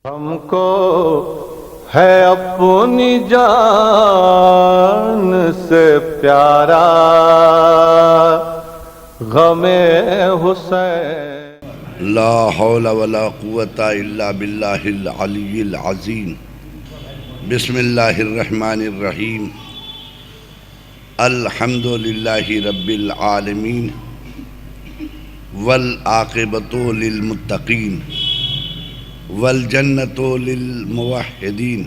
ہم کو ہے اپنی جان سے پیارا غم حسین۔ لا حول ولا قوة الا باللہ العلی العظیم۔ بسم اللہ الرحمن الرحیم۔ الحمد للہ رب العالمین والعاقبۃ للمتقین والجنۃ للموحدین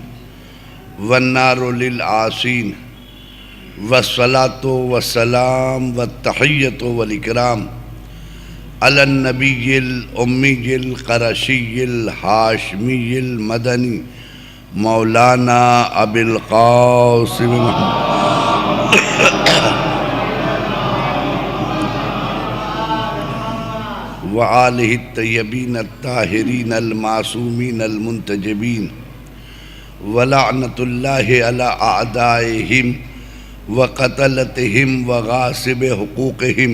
والنار للعاصین والصلاۃ والسلام والتحیۃ والاکرام علی النبی الامی القرشی الہاشمی المدنی مولانا ابی القاسم وآلہ الطیبین الطاہرین المعصومین المنتجبین ولعنۃ اللہ علی اعدائہم وقتلتہم وغاصب حقوقہم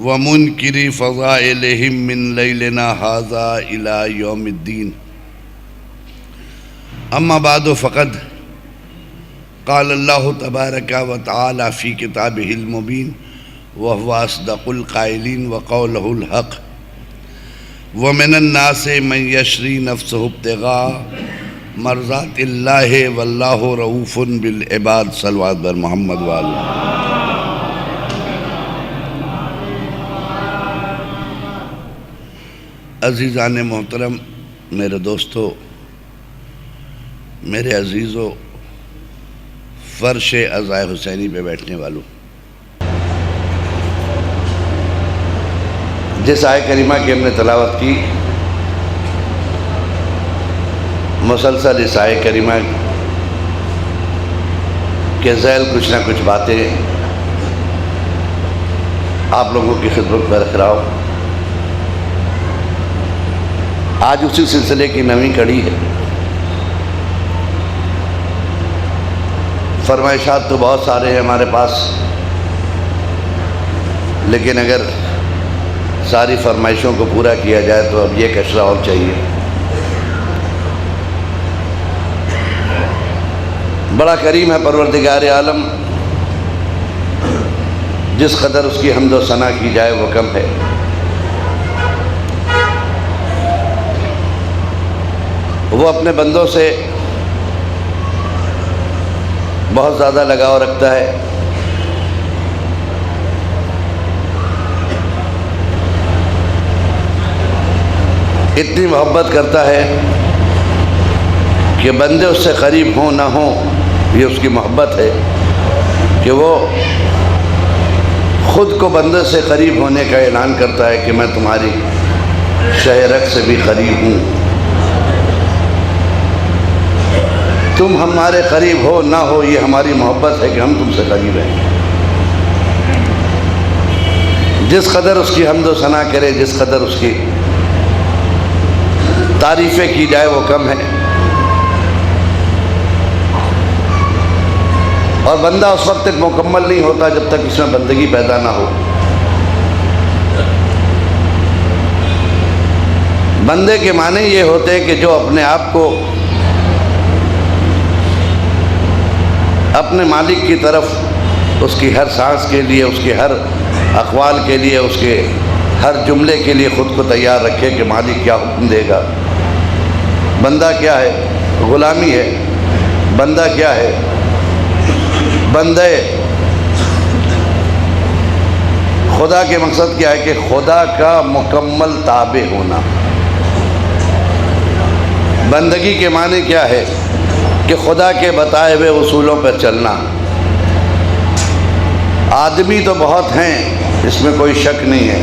ومنکر فضائلہم من لیلنا ھذا الی یوم الدین۔ اما بعد فقد قال اللہ تبارک و تعالی فی کتابہ المبین وهو اصدق القائلین وقولہ الحق ومن الناس من یشری نفسہ ابتغاء مرضات اللہ واللہ رؤوف بالعباد۔ صلوات بر محمد وآلہ۔ عزیزان محترم، میرے دوستو، میرے عزیزو، فرش عزائے حسینی پہ بیٹھنے والوں، جس آیہ کریمہ کی ہم نے تلاوت کی، مسلسل اس آیہ کریمہ کے ذیل کچھ نہ کچھ باتیں آپ لوگوں کی خدمت میں رکھ رہا ہوں۔ آج اسی سلسلے کی نویں کڑی ہے۔ فرمائشات تو بہت سارے ہیں ہمارے پاس، لیکن اگر ساری فرمائشوں کو پورا کیا جائے تو اب یہ کشرہ اور چاہیے۔ بڑا کریم ہے پروردگار عالم، جس قدر اس کی حمد و ثنا کی جائے وہ کم ہے۔ وہ اپنے بندوں سے بہت زیادہ لگاؤ رکھتا ہے۔ اتنی محبت کرتا ہے کہ بندے اس سے قریب ہوں نہ ہوں، یہ اس کی محبت ہے کہ وہ خود کو بندے سے قریب ہونے کا اعلان کرتا ہے کہ میں تمہاری شہ رگ سے بھی قریب ہوں، تم ہمارے قریب ہو نہ ہو، یہ ہماری محبت ہے کہ ہم تم سے قریب ہیں۔ جس قدر اس کی حمد و ثنا کرے، جس قدر اس کی تعریفیں کی جائے وہ کم ہے۔ اور بندہ اس وقت تک مکمل نہیں ہوتا جب تک اس میں بندگی پیدا نہ ہو۔ بندے کے معنی یہ ہوتے ہیں کہ جو اپنے آپ کو اپنے مالک کی طرف، اس کی ہر سانس کے لیے، اس کے ہر اقوال کے لیے، اس کے ہر جملے کے لیے خود کو تیار رکھے کہ مالک کیا حکم دے گا۔ بندہ کیا ہے؟ غلامی ہے۔ بندہ کیا ہے؟ بندے خدا کے مقصد کیا ہے کہ خدا کا مکمل تابع ہونا۔ بندگی کے معنی کیا ہے کہ خدا کے بتائے ہوئے اصولوں پر چلنا۔ آدمی تو بہت ہیں، اس میں کوئی شک نہیں ہے،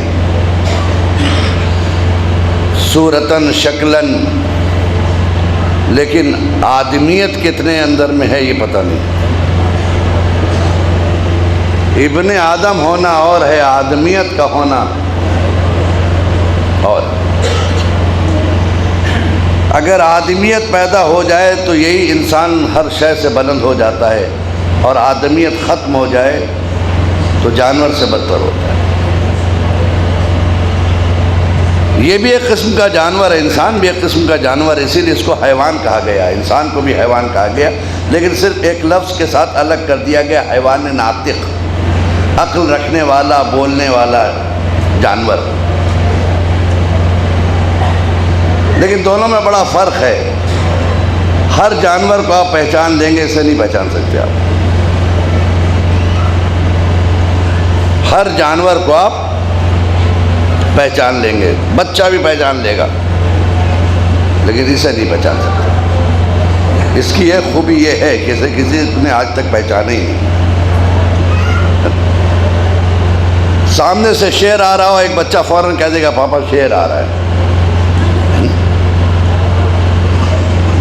صورتاً شکلاً، لیکن آدمیت کتنے اندر میں ہے یہ پتہ نہیں۔ ابن آدم ہونا اور ہے، آدمیت کا ہونا اور۔ اگر آدمیت پیدا ہو جائے تو یہی انسان ہر شے سے بلند ہو جاتا ہے، اور آدمیت ختم ہو جائے تو جانور سے بدتر ہوتا ہے۔ یہ بھی ایک قسم کا جانور ہے، انسان بھی ایک قسم کا جانور ہے، اسی لیے اس کو حیوان کہا گیا، انسان کو بھی حیوان کہا گیا، لیکن صرف ایک لفظ کے ساتھ الگ کر دیا گیا، حیوان ناطق، عقل رکھنے والا، بولنے والا جانور۔ لیکن دونوں میں بڑا فرق ہے، ہر جانور کو آپ پہچان لیں گے، اسے نہیں پہچان سکتے آپ۔ ہر جانور کو آپ پہچان لیں گے، بچہ بھی پہچان لے گا، لیکن اسے نہیں پہچان سکتے۔ اس کی ایک خوبی یہ ہے کہ اسے کسی نے آج تک پہچانا ہی نہیں۔ سامنے سے شیر آ رہا ہو، ایک بچہ فوراً کہہ دے گا پاپا شیر آ رہا ہے۔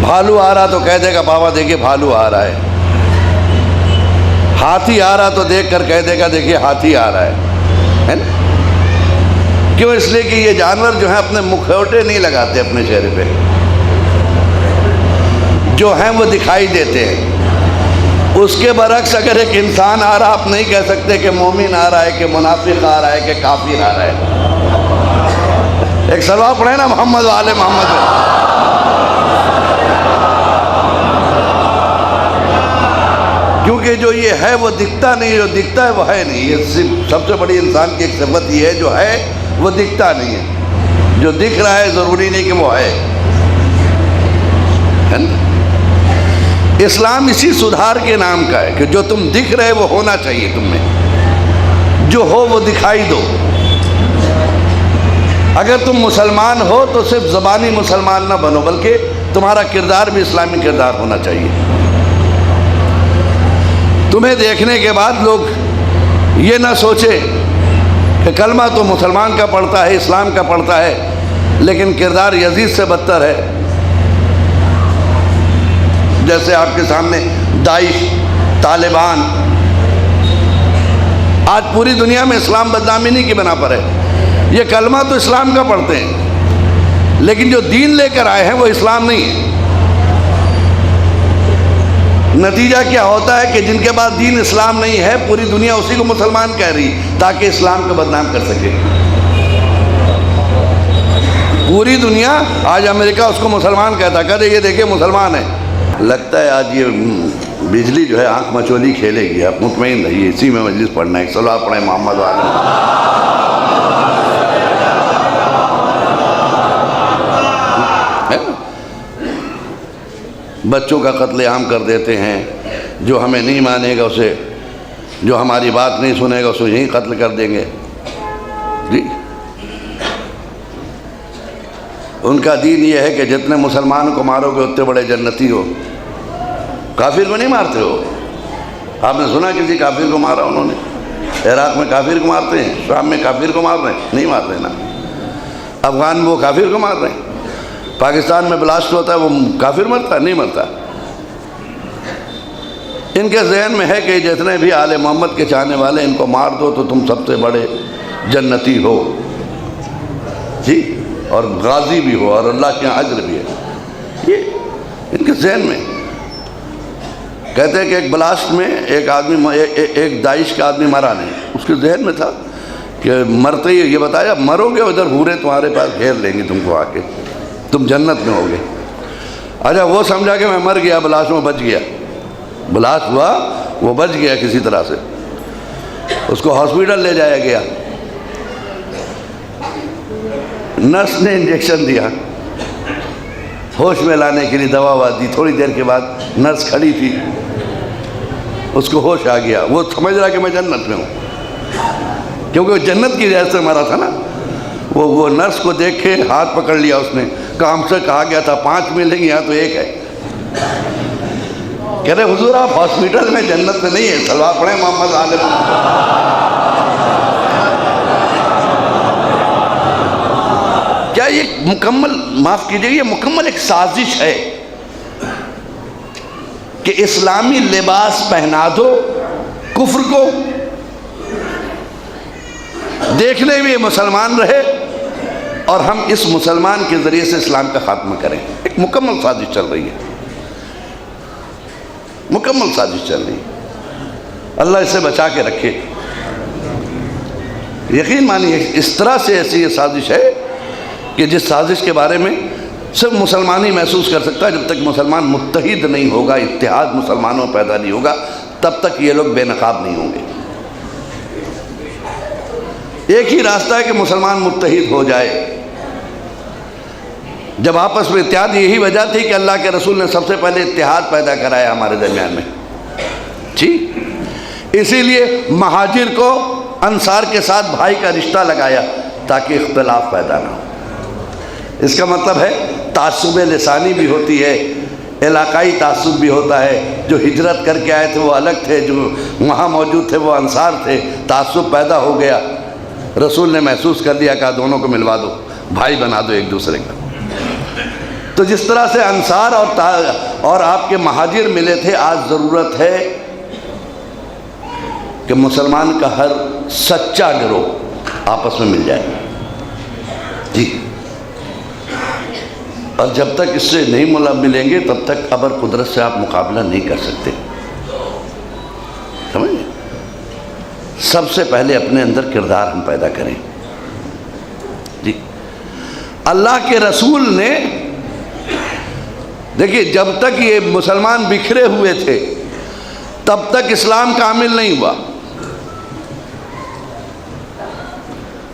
بھالو آ رہا تو کہہ دے گا پاپا دیکھیے بھالو آ رہا ہے۔ ہاتھی آ رہا تو دیکھ کر کہہ دے گا دیکھیے ہاتھی آ رہا ہے نا؟ کیوں؟ اس لیے کہ یہ جانور جو ہیں اپنے مکھوٹے نہیں لگاتے اپنے چہرے پہ، جو ہیں وہ دکھائی دیتے ہیں۔ اس کے برعکس اگر ایک انسان آ رہا، آپ نہیں کہہ سکتے کہ مومن آ رہا ہے، کہ منافق آ رہا ہے، کہ کافر آ رہا ہے۔ ایک صلوات پڑھیں نا محمد و آل محمد میں۔ کیونکہ جو یہ ہے وہ دکھتا نہیں، جو دکھتا ہے وہ ہے نہیں۔ یہ سب سے بڑی انسان کی ایک صفت یہ ہے، جو ہے وہ دکھتا نہیں ہے، جو دکھ رہا ہے ضروری نہیں کہ وہ ہے نا؟ اسلام اسی سدھار کے نام کا ہے کہ جو تم دکھ رہے وہ ہونا چاہیے تم میں، جو ہو وہ دکھائی دو۔ اگر تم مسلمان ہو تو صرف زبانی مسلمان نہ بنو، بلکہ تمہارا کردار بھی اسلامی کردار ہونا چاہیے۔ تمہیں دیکھنے کے بعد لوگ یہ نہ سوچے کہ کلمہ تو مسلمان کا پڑھتا ہے، اسلام کا پڑھتا ہے، لیکن کردار یزید سے بدتر ہے۔ جیسے آپ کے سامنے داعش، طالبان، آج پوری دنیا میں اسلام بدنامی کی بنا پر ہے۔ یہ کلمہ تو اسلام کا پڑھتے ہیں، لیکن جو دین لے کر آئے ہیں وہ اسلام نہیں ہے۔ نتیجہ کیا ہوتا ہے کہ جن کے پاس دین اسلام نہیں ہے، پوری دنیا اسی کو مسلمان کہہ رہی تاکہ اسلام کو بدنام کر سکے۔ پوری دنیا آج امریکہ اس کو مسلمان کہتا، کہتے یہ دیکھیں مسلمان ہے۔ لگتا ہے آج یہ بجلی جو ہے آنکھ مچولی کھیلے گی، آپ مطمئن رہیے، اسی میں مجلس پڑھنا ہے۔ صلوات پڑھیں محمد والے۔ بچوں کا قتل عام کر دیتے ہیں، جو ہمیں نہیں مانے گا اسے، جو ہماری بات نہیں سنے گا اسے یہیں قتل کر دیں گے۔ جی، ان کا دین یہ ہے کہ جتنے مسلمانوں کو مارو گے اتنے بڑے جنتی ہو۔ کافر کو نہیں مارتے ہو؟ آپ نے سنا کسی کافر کو مارا انہوں نے؟ عراق میں کافر کو مارتے ہیں، شام میں کافر کو مار رہے ہیں؟ نہیں مار رہے نا۔ افغان میں وہ کافر کو مار رہے ہیں، پاکستان میں بلاسٹ ہوتا ہے وہ کافر مرتا ہے؟ نہیں مرتا۔ ان کے ذہن میں ہے کہ جتنے بھی آل محمد کے چاہنے والے ان کو مار دو تو تم سب سے بڑے جنتی ہو، جی، اور غازی بھی ہو اور اللہ کے یہاں اجر بھی ہے۔ یہ ان کے ذہن میں کہتے ہیں کہ ایک بلاسٹ میں ایک آدمی، ایک داعش کا آدمی مرا نہیں، اس کے ذہن میں تھا کہ مرتے ہی یہ بتایا مرو گے ادھر حوریں تمہارے پاس گھیر لیں گی تم کو آ کے، تم جنت میں ہوگے۔ اچھا وہ سمجھا کہ میں مر گیا، بلاسٹ میں بچ گیا، بلاسٹ ہوا وہ بچ گیا کسی طرح سے، اس کو ہاسپیٹل لے جایا گیا، نرس نے انجیکشن دیا ہوش میں لانے کے لیے، دوا دی، تھوڑی دیر کے بعد نرس کھڑی تھی، اس کو ہوش آ گیا، وہ سمجھ رہا کہ میں جنت میں ہوں، کیونکہ وہ جنت کی جہت سے مرا تھا نا۔ وہ نرس کو دیکھ کے ہاتھ پکڑ لیا اس نے، کہا ہم سے کہا گیا تھا 5 ملیں گے، یہاں تو 1 ہے۔ کہہ رہے حضور آپ ہاسپیٹل میں جنت میں نہیں ہیں، صلوات پڑھیں محمد عالم۔ کیا یہ مکمل، معاف کیجئے، یہ مکمل ایک سازش ہے کہ اسلامی لباس پہنا دو کفر کو، دیکھنے میں مسلمان رہے اور ہم اس مسلمان کے ذریعے سے اسلام کا خاتمہ کریں۔ ایک مکمل سازش چل رہی ہے، مکمل سازش چل رہی ہے، اللہ اسے بچا کے رکھے۔ یقین مانیے اس طرح سے ایسی یہ سازش ہے کہ جس سازش کے بارے میں صرف مسلمان ہی محسوس کر سکتا ہے، جب تک مسلمان متحد نہیں ہوگا، اتحاد مسلمانوں میں پیدا نہیں ہوگا، تب تک یہ لوگ بے نقاب نہیں ہوں گے۔ ایک ہی راستہ ہے کہ مسلمان متحد ہو جائے۔ جب آپس میں اتحاد، یہی وجہ تھی کہ اللہ کے رسول نے سب سے پہلے اتحاد پیدا کرایا ہمارے درمیان میں، ٹھیک؟ اسی لیے مہاجر کو انصار کے ساتھ بھائی کا رشتہ لگایا تاکہ اختلاف پیدا نہ ہو۔ اس کا مطلب ہے تعصب لسانی بھی ہوتی ہے، علاقائی تعصب بھی ہوتا ہے۔ جو ہجرت کر کے آئے تھے وہ الگ تھے، جو وہاں موجود تھے وہ انصار تھے، تعصب پیدا ہو گیا۔ رسول نے محسوس کر لیا، کہا دونوں کو ملوا دو، بھائی بنا دو ایک دوسرے کا۔ تو جس طرح سے انصار اور آپ کے مہاجر ملے تھے، آج ضرورت ہے کہ مسلمان کا ہر سچا گروہ آپس میں مل جائے، جی۔ اور جب تک اس سے نہیں ملیں گے تب تک ابر قدرت سے آپ مقابلہ نہیں کر سکتے، سمجھ گئے؟ سب سے پہلے اپنے اندر کردار ہم پیدا کریں، جی۔ اللہ کے رسول نے، دیکھیے، جب تک یہ مسلمان بکھرے ہوئے تھے تب تک اسلام کامل نہیں ہوا۔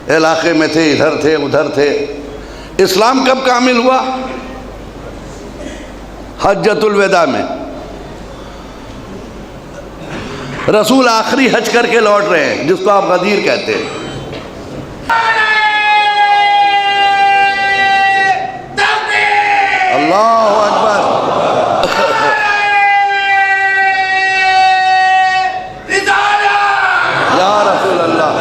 علاقے میں تھے، ادھر تھے ادھر تھے۔ اسلام کب کامل ہوا؟ حجۃ الوداع میں۔ رسول آخری حج کر کے لوٹ رہے ہیں، جس کو آپ غدیر کہتے ہیں۔ اللہ اکبر، یا رسول اللہ،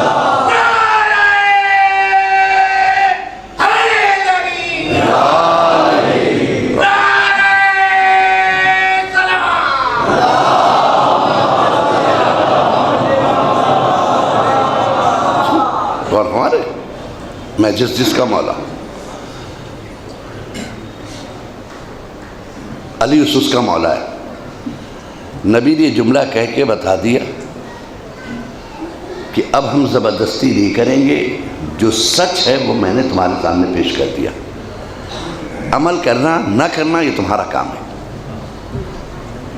اور ہمارے میں جس کا مولا، علی اس کا مولا ہے۔ نبی نے یہ جملہ کہہ کے بتا دیا کہ اب ہم زبردستی نہیں کریں گے، جو سچ ہے وہ میں نے تمہارے سامنے پیش کر دیا، عمل کرنا نہ کرنا یہ تمہارا کام ہے۔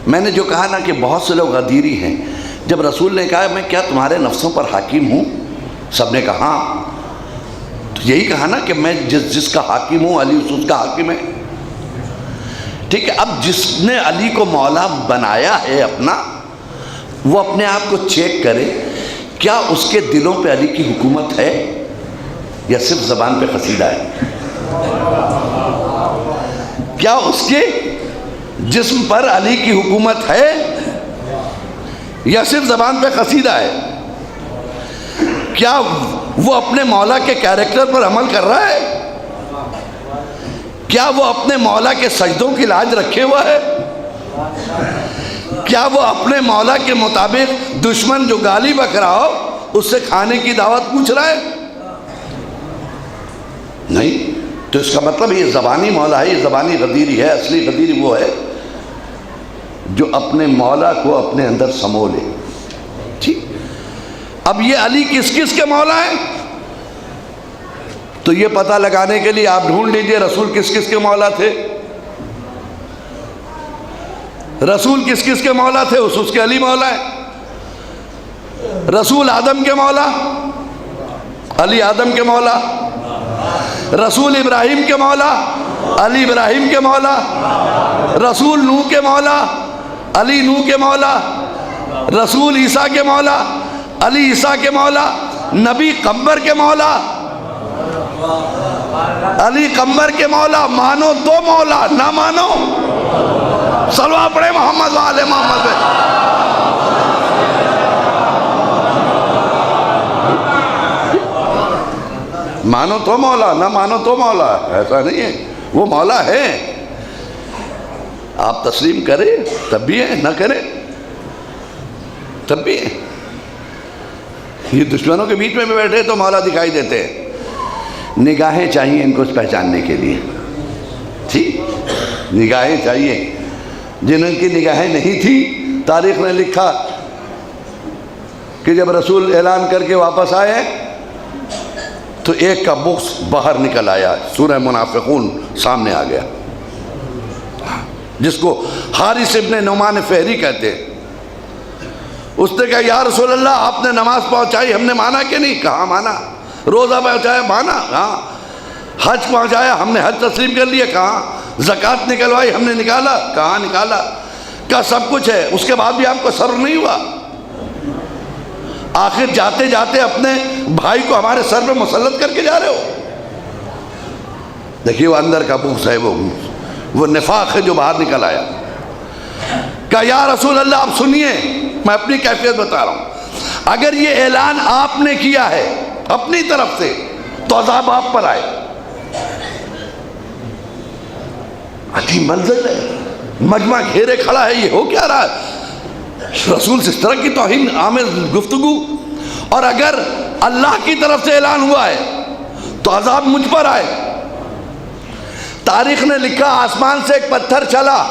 میں نے جو کہا نا کہ بہت سے لوگ غدیری ہیں، جب رسول نے کہا میں کیا تمہارے نفسوں پر حاکم ہوں، سب نے کہا ہاں، تو یہی کہا نا کہ میں جس کا حاکم ہوں، علی اس کا حاکم ہے، ٹھیک ہے۔ اب جس نے علی کو مولا بنایا ہے اپنا، وہ اپنے آپ کو چیک کرے، کیا اس کے دلوں پہ علی کی حکومت ہے یا صرف زبان پہ قصیدہ ہے؟ کیا اس کے جسم پر علی کی حکومت ہے یا صرف زبان پہ قصیدہ ہے؟ کیا وہ اپنے مولا کے کیریکٹر پر عمل کر رہا ہے؟ کیا وہ اپنے مولا کے سجدوں کی لاج رکھے ہوا ہے؟ کیا وہ اپنے مولا کے مطابق دشمن جو گالی بک رہا ہو اس سے کھانے کی دعوت پوچھ رہا ہے؟ نہیں۔ تو اس کا مطلب یہ زبانی مولا ہے، یہ زبانی غدیری ہے۔ اصلی غدیری وہ ہے جو اپنے مولا کو اپنے اندر سمو لے، ٹھیک۔ اب یہ علی کس کس کے مولا ہیں؟ تو یہ پتہ لگانے کے لیے آپ ڈھونڈ لیجئے رسول کس کس کے مولا تھے۔ رسول کس کس کے مولا تھے؟ اس کے علی مولا ہے۔ رسول آدم کے مولا، علی آدم کے مولا۔ رسول ابراہیم کے مولا، علی ابراہیم کے مولا۔ رسول نوح کے مولا، علی نوح کے مولا۔ رسول عیسیٰ کے مولا، علی عیسیٰ کے مولا۔ نبی قمبر کے مولا، علی قمبر کے مولا۔ مانو دو مولا، نہ مانو صلوات پڑھے محمد وآل محمد پہ۔ مانو تو مولا، نہ مانو تو مولا، ایسا نہیں ہے، وہ مولا ہے۔ آپ تسلیم کریں تب بھی ہے، نہ کریں تب بھی ہے۔ یہ دشمنوں کے بیچ میں بھی بیٹھے تو مولا دکھائی دیتے ہیں۔ نگاہیں چاہیے ان کو پہچاننے کے لیے، ٹھیک، نگاہیں چاہیے۔ جن کی نگاہیں نہیں تھی، تاریخ نے لکھا کہ جب رسول اعلان کر کے واپس آئے تو ایک کا بغض باہر نکل آیا، سورہ منافقون سامنے آ گیا، جس کو حارث ابن نعمان فہری کہتے ہیں۔ اس نے کہا یا رسول اللہ آپ نے نماز پہنچائی، ہم نے مانا کہ نہیں؟ کہا مانا۔ روزہ پہنچایا؟ مانا۔ ہاں۔ حج پہنچایا؟ ہم نے حج تسلیم کر لیا۔ کہا۔ زکوٰۃ نکلوائی؟ ہم نے نکالا۔ کہاں نکالا؟ کہا سب کچھ ہے، اس کے بعد بھی آپ کو صبر نہیں ہوا؟ آخر جاتے جاتے اپنے بھائی کو ہمارے سر پہ مسلط کر کے جا رہے ہو۔ دیکھیے وہ اندر کا بغض ہے، وہ نفاق ہے جو باہر نکل آیا۔ کہا یا رسول اللہ آپ سنیے، میں اپنی کیفیت بتا رہا ہوں، اگر یہ اعلان آپ نے کیا ہے اپنی طرف سے تو عذاب آپ پر آئے۔ عجیب منظر ہے، مجمع گھیرے کھڑا ہے، یہ ہو کیا رہا ہے؟ رسول سے اس طرح کی توہین آمیز گفتگو، اور اگر اللہ کی طرف سے اعلان ہوا ہے تو عذاب مجھ پر آئے۔ تاریخ نے لکھا آسمان سے ایک پتھر چلا،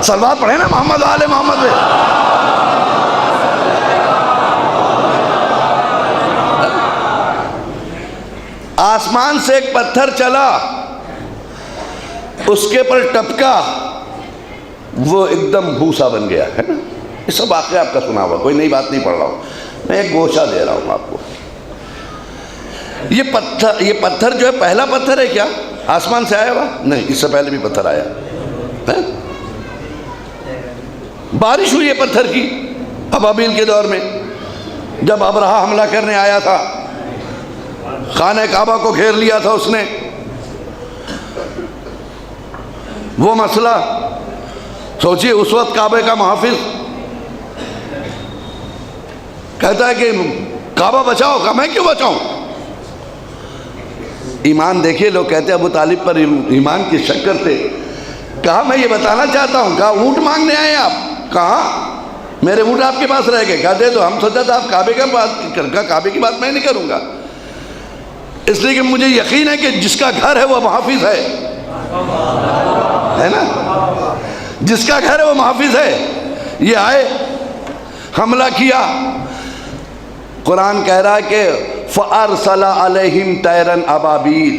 صلوات پڑھیں نا محمد آل محمد پہ۔ آسمان سے ایک پتھر چلا، اس کے پر ٹپکا، وہ ایک دم بھوسا بن گیا ہے نا۔ یہ سب واقعہ آپ کا سنا ہوا، کوئی نئی بات نہیں پڑھ رہا ہوں، میں ایک گوشہ دے رہا ہوں آپ کو۔ یہ پتھر جو ہے پہلا پتھر ہے کیا آسمان سے آیا ہوا؟ نہیں، اس سے پہلے بھی پتھر آیا ہے۔ بارش ہوئی ہے پتھر کی ابابیل کے دور میں، جب ابرہا حملہ کرنے آیا تھا، خانہ کعبہ کو گھیر لیا تھا اس نے۔ وہ مسئلہ سوچئے، اس وقت کعبے کا محافظ کہتا ہے کہ کعبہ بچاؤ، کہا میں کیوں بچاؤں؟ ایمان دیکھیے، لوگ کہتے ہیں ابو طالب پر ایمان کی شک کرتے۔ کہا میں یہ بتانا چاہتا ہوں۔ کہا اونٹ مانگنے آئے آپ؟ کہا میرے اونٹ آپ کے پاس رہ گئے۔ کہا دے دو، ہم سوچا تھا آپ کعبے کا بات کہا کعبے کی بات میں نہیں کروں گا، اس لیے کہ مجھے یقین ہے کہ جس کا گھر ہے وہ محافظ ہے نا، جس کا گھر ہے وہ محافظ ہے۔ یہ آئے، حملہ کیا۔ قرآن کہہ رہا ہے کہ فَأَرْسَلَ عَلَيْهِمْ طَيْرًا أَبَابِيلَ،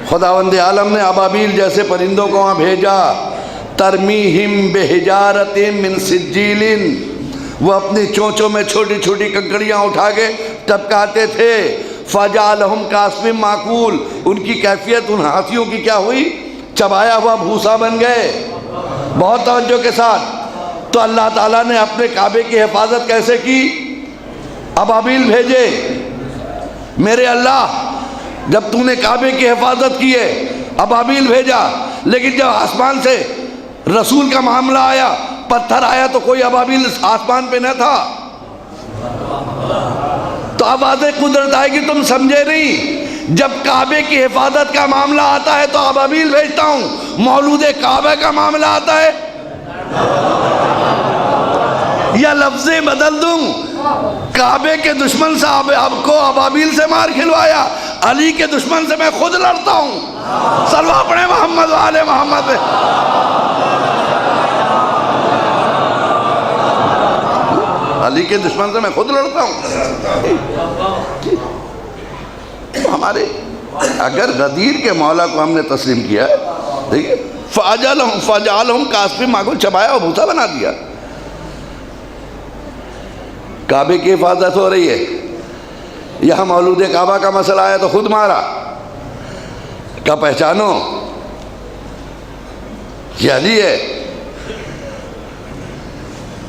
خداوند عالم نے ابابیل جیسے پرندوں کو وہاں بھیجا۔ ترمیہم بحجارۃ من سجیل، وہ اپنی چونچوں میں چھوٹی چھوٹی کنکڑیاں اٹھا کے ٹپکاتے تھے۔ فَجَعَلَهُمْ كَعَصْفٍ مَّأْكُولٍ، ان کی کیفیت ان ہاتھیوں کی کیا ہوئی؟ چبایا ہوا بھوسا بن گئے۔ بہت توجہ کے ساتھ، تو اللہ تعالیٰ نے اپنے کعبے کی حفاظت کیسے کی؟ ابابیل بھیجے۔ میرے اللہ، جب تو نے کعبے کی حفاظت کی ہے، ابابیل بھیجا، لیکن جب آسمان سے رسول کا معاملہ آیا، پتھر آیا، تو کوئی ابابیل آسمان پہ نہ تھا۔ تو اب واضح قدرت آئے گی، تم سمجھے نہیں۔ جب کعبے کی حفاظت کا معاملہ آتا ہے تو ابابیل بھیجتا ہوں، مولود کعبہ کا معاملہ آتا ہے یا لفظیں بدل دوں، کعبے کے دشمن سے اب کو ابابیل سے مار کھلوایا، علی کے دشمن سے میں خود لڑتا ہوں۔ صلوات پڑھیں محمد و آل محمد پہ۔ علی کے دشمن سے میں خود لڑتا ہوں۔ ہمارے اگر غدیر کے مولا کو ہم نے تسلیم کیا ہے، دیکھیے فَجَعَلَهُمْ كَعَصْفٍ مَّأْكُولٍ، چبایا اور بھوسا بنا دیا۔ کعبے کی حفاظت ہو رہی ہے، یہاں مولود کعبہ کا مسئلہ آیا تو خود مارا۔ کہا پہچانو یہ علی ہے،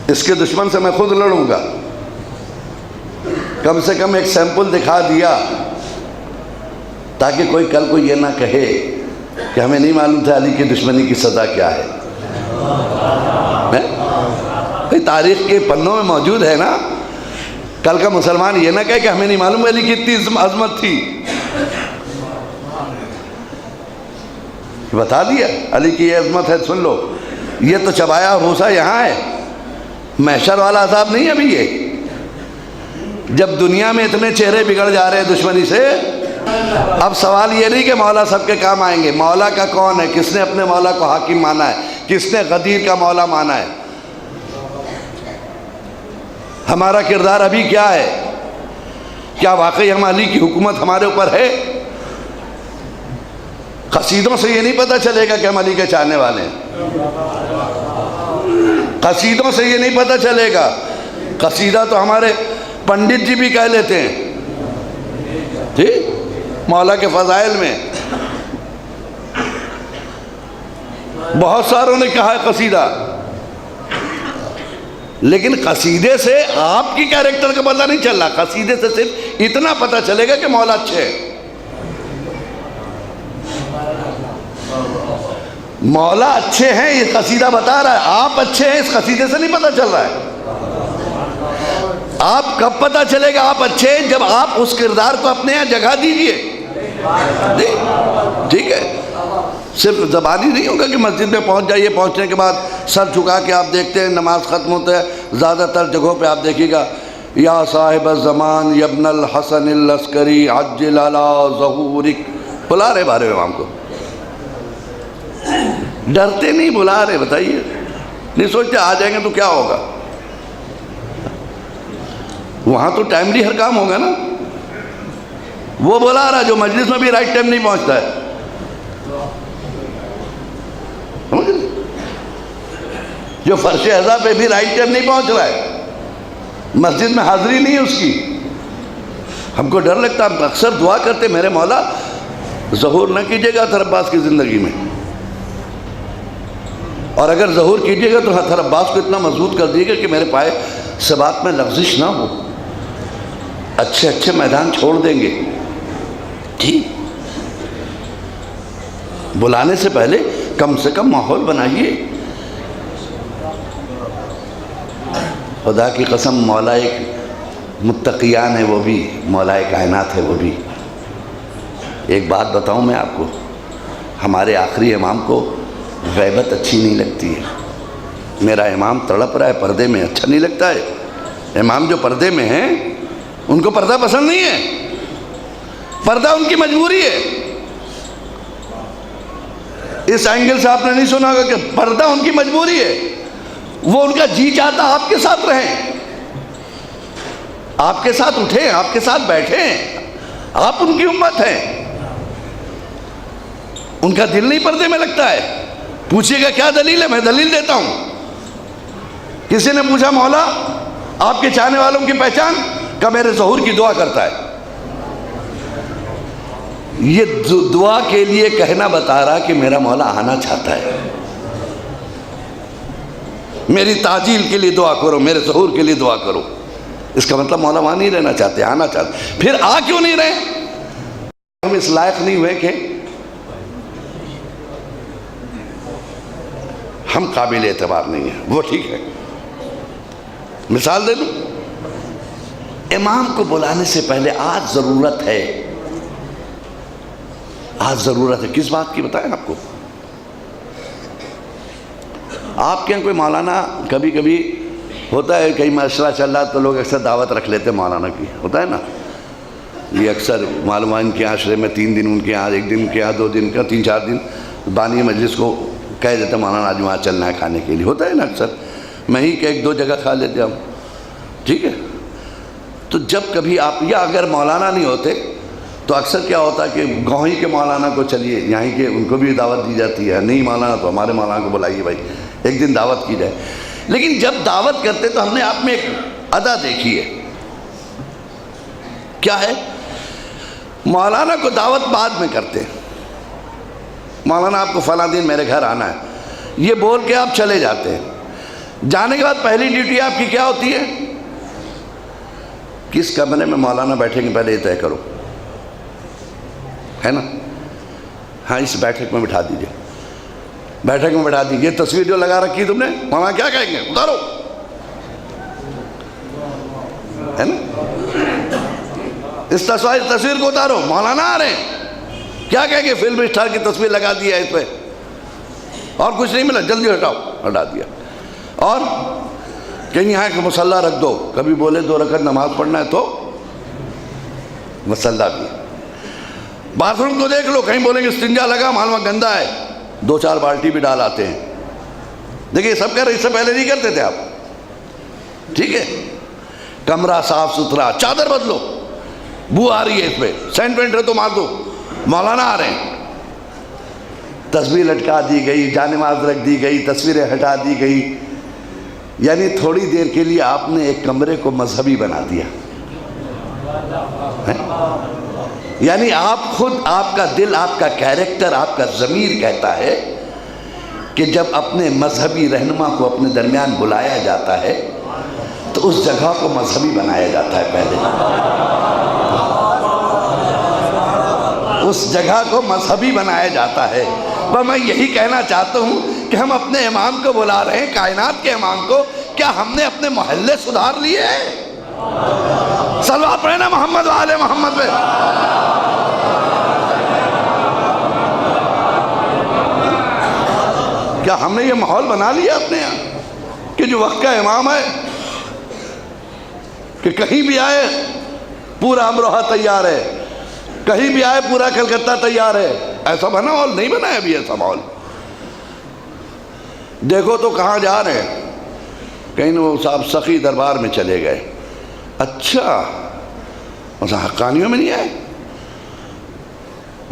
اس کے دشمن سے میں خود لڑوں گا۔ کم سے کم ایک سیمپل دکھا دیا تاکہ کوئی کل کو یہ نہ کہے کہ ہمیں نہیں معلوم تھا علی کی دشمنی کی سزا کیا ہے۔ تاریخ کے پنوں میں موجود ہے نا، کل کا مسلمان یہ نہ کہے کہ ہمیں نہیں معلوم علی کی اتنی عظمت تھی۔ بتا دیا علی کی یہ عظمت ہے، سن لو۔ یہ تو چبایا بھوسا یہاں ہے، محشر والا عذاب نہیں ابھی یہ۔ جب دنیا میں اتنے چہرے بگڑ جا رہے ہیں دشمنی سے، اب سوال یہ نہیں کہ مولا سب کے کام آئیں گے۔ مولا کا کون ہے؟ کس نے اپنے مولا کو حاکم مانا ہے؟ کس نے غدیر کا مولا مانا ہے؟ ہمارا کردار ابھی کیا ہے؟ کیا واقعی ہم علی کی حکومت ہمارے اوپر ہے؟ قصیدوں سے یہ نہیں پتہ چلے گا کہ ہم علی کے چاہنے والے ہیں، قصیدوں سے یہ نہیں پتہ چلے گا۔ قصیدہ تو ہمارے پنڈت جی بھی کہہ لیتے ہیں، جی، مولا کے فضائل میں بہت ساروں نے کہا ہے قصیدہ، لیکن قصیدے سے آپ کی کیریکٹر کا پتہ نہیں چل رہا، قصیدے سے صرف اتنا پتہ چلے گا کہ مولا اچھے ہیں۔ مولا اچھے ہیں یہ قصیدہ بتا رہا ہے، آپ اچھے ہیں اس قصیدے سے نہیں پتہ چل رہا ہے۔ آپ کب پتہ چلے گا آپ اچھے ہیں؟ جب آپ اس کردار کو اپنے یہاں جگہ دیجئے، ٹھیک ہے؟ صرف زبانی نہیں ہوگا کہ مسجد میں پہنچ جائیے، پہنچنے کے بعد سر جھکا کے آپ دیکھتے ہیں نماز ختم ہوتا ہے، زیادہ تر جگہوں پہ آپ دیکھیے گا یا صاحب الزمان یا ابن الحسن العسکری عجل علی ظہورک، بلا رہے بارے امام کو، ڈرتے نہیں بلا رہے، بتائیے، نہیں سوچتے آ جائیں گے تو کیا ہوگا؟ وہاں تو ٹائملی ہر کام ہوگا نا، وہ بلا رہا جو مجلس میں بھی رائٹ ٹائم نہیں پہنچتا ہے، جو فرش اعضاء پہ بھی رائٹ ٹائم نہیں پہنچ رہا ہے، مسجد میں حاضری نہیں ہے اس کی۔ ہم کو ڈر لگتا، ہم اکثر دعا کرتے میرے مولا ظہور نہ کیجیے گا اطہر عباس کی زندگی میں، اور اگر ظہور کیجیے گا تو اطہر عباس کو اتنا مضبوط کر دیے گا کہ میرے پائے ثبات میں لغزش نہ ہو، اچھے اچھے میدان چھوڑ دیں گے۔ ٹھیک، بلانے سے پہلے کم سے کم ماحول بنائیے۔ خدا کی قسم مولا ایک متقیان ہے، وہ بھی مولا کائنات ہے، وہ بھی۔ ایک بات بتاؤں میں آپ کو، ہمارے آخری امام کو غیبت اچھی نہیں لگتی ہے۔ میرا امام تڑپ رہا ہے پردے میں، اچھا نہیں لگتا ہے۔ امام جو پردے میں ہیں ان کو پردہ پسند نہیں ہے، پردہ ان کی مجبوری ہے۔ اس اینگل سے آپ نے نہیں سنا ہوگا کہ پردہ ان کی مجبوری ہے، وہ ان کا جی چاہتا آپ کے ساتھ رہیں، آپ کے ساتھ اٹھیں، آپ کے ساتھ بیٹھیں، آپ ان کی امت ہیں، ان کا دل نہیں پردے میں لگتا ہے۔ پوچھئے گا کیا دلیل ہے؟ میں دلیل دیتا ہوں۔ کسی نے پوچھا مولا آپ کے چاہنے والوں کی پہچان؟ کہ میرے ظہور کی دعا کرتا ہے۔ یہ دعا کے لیے کہنا بتا رہا کہ میرا مولا آنا چاہتا ہے، میری تعجیل کے لیے دعا کرو، میرے ظہور کے لیے دعا کرو۔ اس کا مطلب مولا وہاں نہیں رہنا چاہتے، آنا چاہتے۔ پھر آ کیوں نہیں رہے؟ ہم اس لائق نہیں ہوئے کہ ہم قابل اعتبار نہیں ہیں، وہ ٹھیک ہے۔ مثال دے دوں، امام کو بلانے سے پہلے آج ضرورت ہے، آج ضرورت ہے کس بات کی بتائیں آپ کو؟ آپ کے یہاں کوئی مولانا کبھی کبھی ہوتا ہے، کئی معاشرہ چل رہا تو لوگ اکثر دعوت رکھ لیتے ہیں مولانا کی، ہوتا ہے نا، یہ اکثر معلوم ان کے عاشرے میں 3 دن ان کے یہاں، 1 دن ان کے یہاں، 2 دن کا، 3-4 دن بانی مجلس کو کہہ دیتے مولانا آج وہاں چلنا ہے کھانے کے لیے، ہوتا ہے نا اکثر، میں ہی کہ 1-2 جگہ کھا لیتے ہم، ٹھیک ہے۔ تو جب کبھی آپ، یا اگر مولانا نہیں ہوتے تو اکثر کیا ہوتا ہے کہ گاؤں ہی کے مولانا کو چلیے، یہاں کے ان کو بھی دعوت دی جاتی ہے، نہیں مولانا تو ہمارے مولانا کو بلائیے بھائی، ایک دن دعوت کی جائے۔ لیکن جب دعوت کرتے تو ہم نے آپ میں ایک ادا دیکھی ہے، کیا ہے؟ مولانا کو دعوت بعد میں کرتے ہیں، مولانا آپ کو فلاں دن میرے گھر آنا ہے، یہ بول کے آپ چلے جاتے ہیں۔ جانے کے بعد پہلی ڈیوٹی آپ کی کیا ہوتی ہے؟ کس کمرے میں مولانا بیٹھیں گے پہلے یہ طے کرو، ہے نا؟ ہاں اس بیٹھک میں بٹھا دیجئے، بیٹھک میں بٹھا دیجئے۔ یہ تصویر جو لگا رکھی تم نے، مولانا کیا کہیں گے؟ اتارو، ہے نا؟ اس تصویر کو اتارو، مولانا آ رہے ہیں، کیا کہیں گے؟ فلم اسٹار کی تصویر لگا دی ہے اس پہ، اور کچھ نہیں ملا، جلدی ہٹاؤ، ہٹا دیا۔ اور کہیں یہاں کہ مصلی رکھ دو، کبھی بولے 2 رکعت نماز پڑھنا ہے تو مصلی بھی۔ باتھ روم کو دیکھ لو، کہیں بولیں گے استنجا لگا، معلوم گندا ہے، 2-4 بالٹی بھی ڈال آتے ہیں۔ دیکھیں یہ سب کر رہے، اس سے پہلے نہیں کرتے تھے آپ، ٹھیک ہے؟ کمرہ صاف ستھرا، چادر بدلو، بو آ رہی ہے اس پہ، سینٹ پینٹ ہے تو مار دو، مولانا آ رہے ہیں، تصویر لٹکا دی گئی، جانماز رکھ دی گئی، تصویریں ہٹا دی گئی، یعنی تھوڑی دیر کے لیے آپ نے ایک کمرے کو مذہبی بنا دیا. یعنی آپ خود، آپ کا دل، آپ کا کیریکٹر، آپ کا ضمیر کہتا ہے کہ جب اپنے مذہبی رہنما کو اپنے درمیان بلایا جاتا ہے تو اس جگہ کو مذہبی بنایا جاتا ہے. پہلے اس جگہ کو مذہبی بنایا جاتا ہے. پر میں یہی کہنا چاہتا ہوں کہ ہم اپنے امام کو بلا رہے ہیں، کائنات کے امام کو، کیا ہم نے اپنے محلے سدھار لیے ہیں؟ صلوات پڑھیں نا محمد و آل محمد پہ. کیا ہم نے یہ ماحول بنا لیا اپنے یہاں کہ جو وقت کا امام ہے کہ کہیں بھی آئے پورا امروہہ تیار ہے، کہیں بھی آئے پورا کلکتہ تیار ہے؟ ایسا بنا ماحول نہیں بنا ہے ابھی ایسا ماحول. دیکھو تو کہاں جا رہے ہیں، کہیں وہ صاحب سخی دربار میں چلے گئے. اچھا حقانیوں میں نہیں آئے،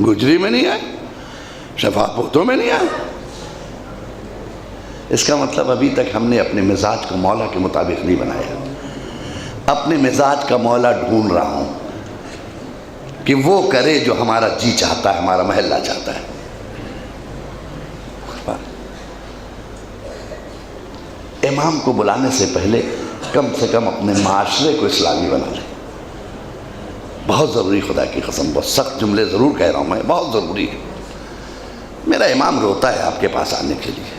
گجری میں نہیں آئے، شفا پوتوں میں نہیں آئے. اس کا مطلب ابھی تک ہم نے اپنے مزاج کو مولا کے مطابق نہیں بنایا. اپنے مزاج کا مولا ڈھونڈ رہا ہوں کہ وہ کرے جو ہمارا جی چاہتا ہے، ہمارا محلہ چاہتا ہے. امام کو بلانے سے پہلے کم سے کم اپنے معاشرے کو اسلامی بنا لیں. بہت ضروری، خدا کی قسم بہت سخت جملے ضرور کہہ رہا ہوں میں، بہت ضروری ہے. میرا امام روتا ہے آپ کے پاس آنے کے لیے،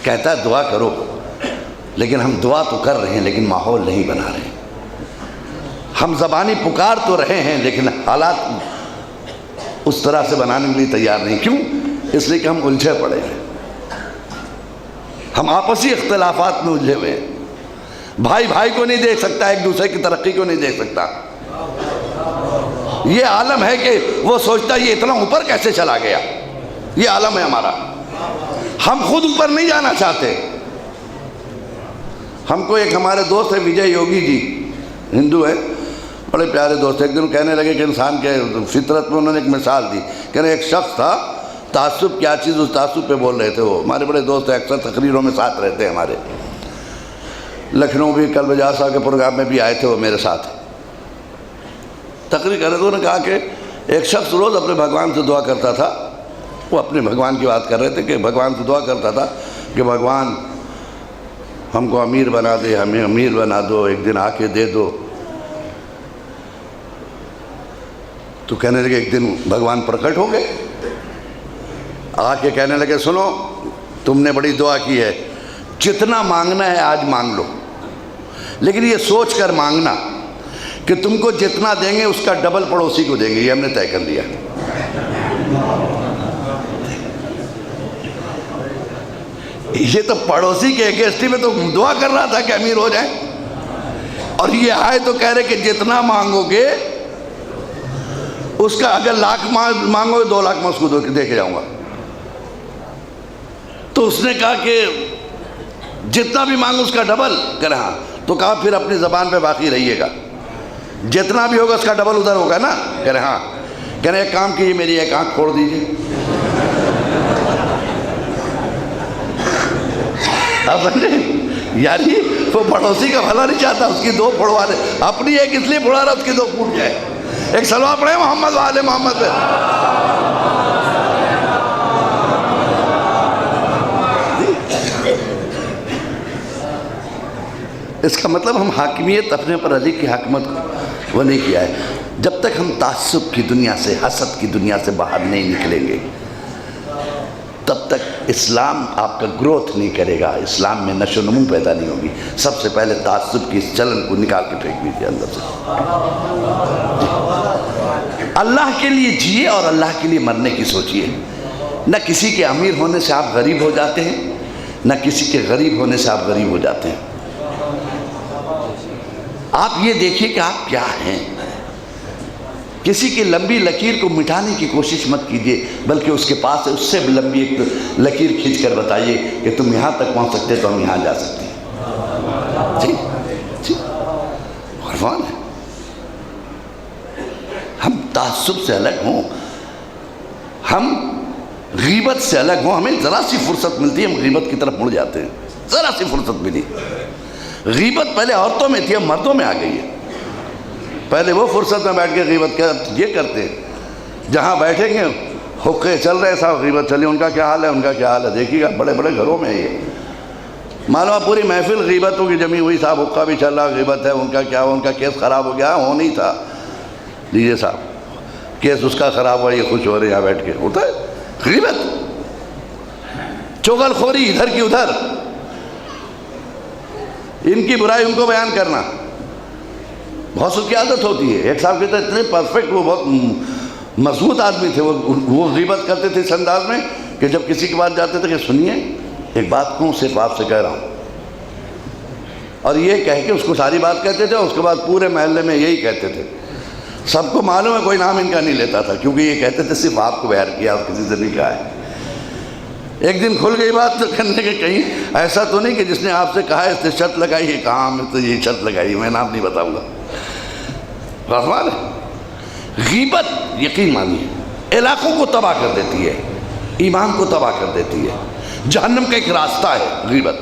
کہتا ہے دعا کرو، لیکن ہم دعا تو کر رہے ہیں لیکن ماحول نہیں بنا رہے. ہم زبانی پکار تو رہے ہیں لیکن حالات اس طرح سے بنانے کے لیے تیار نہیں. کیوں؟ اس لیے کہ ہم الجھے پڑے ہیں، ہم آپسی اختلافات میں الجھے ہوئے ہیں. بھائی بھائی کو نہیں دیکھ سکتا، ایک دوسرے کی ترقی کو نہیں دیکھ سکتا. یہ عالم ہے کہ وہ سوچتا یہ اتنا اوپر کیسے چلا گیا. یہ عالم ہے ہمارا، ہم خود اوپر نہیں جانا چاہتے. ہم کو ایک ہمارے دوست ہے وجے یوگی جی، ہندو ہے، بڑے پیارے دوست. ایک دن کہنے لگے کہ انسان کے فطرت میں انہوں نے ایک مثال دی. کہنے ایک شخص تھا، تعصب کیا چیز، اس تعصب پہ بول رہے تھے. وہ ہمارے بڑے دوست ہیں، اکثر تقریروں میں ساتھ رہتے ہیں ہمارے. لکھنؤ بھی کل بجا صاحب کے پروگرام میں بھی آئے تھے وہ میرے ساتھ. تقریر کر رہے تھے، انہوں نے کہا کہ ایک شخص روز اپنے بھگوان سے دعا کرتا تھا. وہ اپنے بھگوان کی بات کر رہے تھے کہ بھگوان سے دعا کرتا تھا کہ بھگوان ہم کو امیر بنا دے، ہمیں امیر بنا دو، ایک دن آ کے دے دو. تو کہنے لگے ایک دن بھگوان پرکٹ ہو گئے، آ کے کہنے لگے سنو تم نے بڑی دعا کی ہے، جتنا مانگنا ہے آج مانگ لو، لیکن یہ سوچ کر مانگنا کہ تم کو جتنا دیں گے اس کا ڈبل پڑوسی کو دیں گے، یہ ہم نے طے کر لیا. یہ تو پڑوسی کے اگینسٹ میں تو دعا کر رہا تھا کہ امیر ہو جائیں، اور یہ آئے تو کہہ رہے کہ جتنا مانگو گے اس کا، اگر 1,00,000 مانگو گے 2 لاکھ میں اس کو دے کے جاؤں گا. تو اس نے کہا کہ جتنا بھی مانگو اس کا ڈبل. کہہ رہے ہاں. تو کہا پھر اپنی زبان پہ باقی رہیے گا، جتنا بھی ہوگا اس کا ڈبل ادھر ہوگا نا. کہہ رہے ہاں. کہہ رہے ایک کام کیجیے، میری ایک آنکھ پھوڑ دیجیے. آپ سمجھے؟ یعنی وہ پڑوسی کا بھلا نہیں چاہتا، اس کی 2 پھوڑوا دے، اپنی ایک اس لیے پھوڑا رہا اس کی 2 پھوٹ جائے. ایک صلوات پڑھیں محمد و آل محمد پہ. اس کا مطلب ہم حاکمیت اپنے پر علی کی حکمت کو وہ نہیں کیا ہے. جب تک ہم تعصب کی دنیا سے، حسد کی دنیا سے باہر نہیں نکلیں گے تب تک اسلام آپ کا گروتھ نہیں کرے گا، اسلام میں نشو و نمو پیدا نہیں ہوگی. سب سے پہلے تعصب کی اس چلن کو نکال کے پھینک دیجیے اندر سے. اللہ کے لیے جیے اور اللہ کے لیے مرنے کی سوچیے. نہ کسی کے امیر ہونے سے آپ غریب ہو جاتے ہیں، نہ کسی کے غریب ہونے سے آپ غریب ہو جاتے ہیں. آپ یہ دیکھیے کہ آپ کیا ہیں. کسی کی لمبی لکیر کو مٹانے کی کوشش مت کیجیے، بلکہ اس کے پاس اس سے لمبی ایک لکیر کھینچ کر بتائیے کہ تم یہاں تک پہنچ سکتے تو ہم یہاں جا سکتے ہیں. ٹھیک. تعصب سے الگ ہوں، ہم غیبت سے الگ ہوں. ہمیں ذرا سی فرصت ملتی ہے ہم غیبت کی طرف مڑ جاتے ہیں. ذرا سی فرصت ملی. غیبت پہلے عورتوں میں تھی اب مردوں میں آ گئی ہے. پہلے وہ فرصت میں بیٹھ کے غیبت یہ کرتے ہیں. جہاں بیٹھیں گے حقے چل رہے صاحب غیبت چلی، ان کا کیا حال ہے، ان کا کیا حال ہے. دیکھیے گا بڑے بڑے گھروں میں یہ معلوم پوری محفل غیبتوں کی جمی ہوئی. صاحب حقہ بھی چل رہا، غیبت ہے، ان کا کیا ہوا، ان کا کیس خراب ہو گیا. ہو نہیں تھا، لیجیے صاحب کیس اس کا خراب ہوا، یہ خوش ہو رہے یہاں بیٹھ کے. ہوتا ہے غیبت، چغل خوری ادھر کی ادھر، ان کی برائی ان کو بیان کرنا. بہت سو کی عادت ہوتی ہے. ایک صاحب کہتے ہیں اتنے پرفیکٹ، وہ بہت مضبوط آدمی تھے، وہ غیبت کرتے تھے اس انداز میں کہ جب کسی کے پاس جاتے تھے کہ سنیے ایک بات کہوں، صرف آپ سے کہہ رہا ہوں. اور یہ کہہ کے اس کو ساری بات کہتے تھے. اس کے بعد پورے محلے میں یہی کہتے تھے. سب کو معلوم ہے کوئی نام ان کا نہیں لیتا تھا، کیونکہ یہ کہتے تھے صرف آپ کو بیان کیا اور کسی سے نہیں کہا ہے. ایک دن کھل گئی بات تو کرنے کے کہیں ایسا تو نہیں کہ جس نے آپ سے کہا ہے اس نے شرط لگائی ہے. کہاں میں تو یہ شرط لگائی، میں نام نہیں بتاؤں گا. فرمان ہے غیبت یقین مانیے علاقوں کو تباہ کر دیتی ہے، ایمان کو تباہ کر دیتی ہے. جہنم کا ایک راستہ ہے غیبت.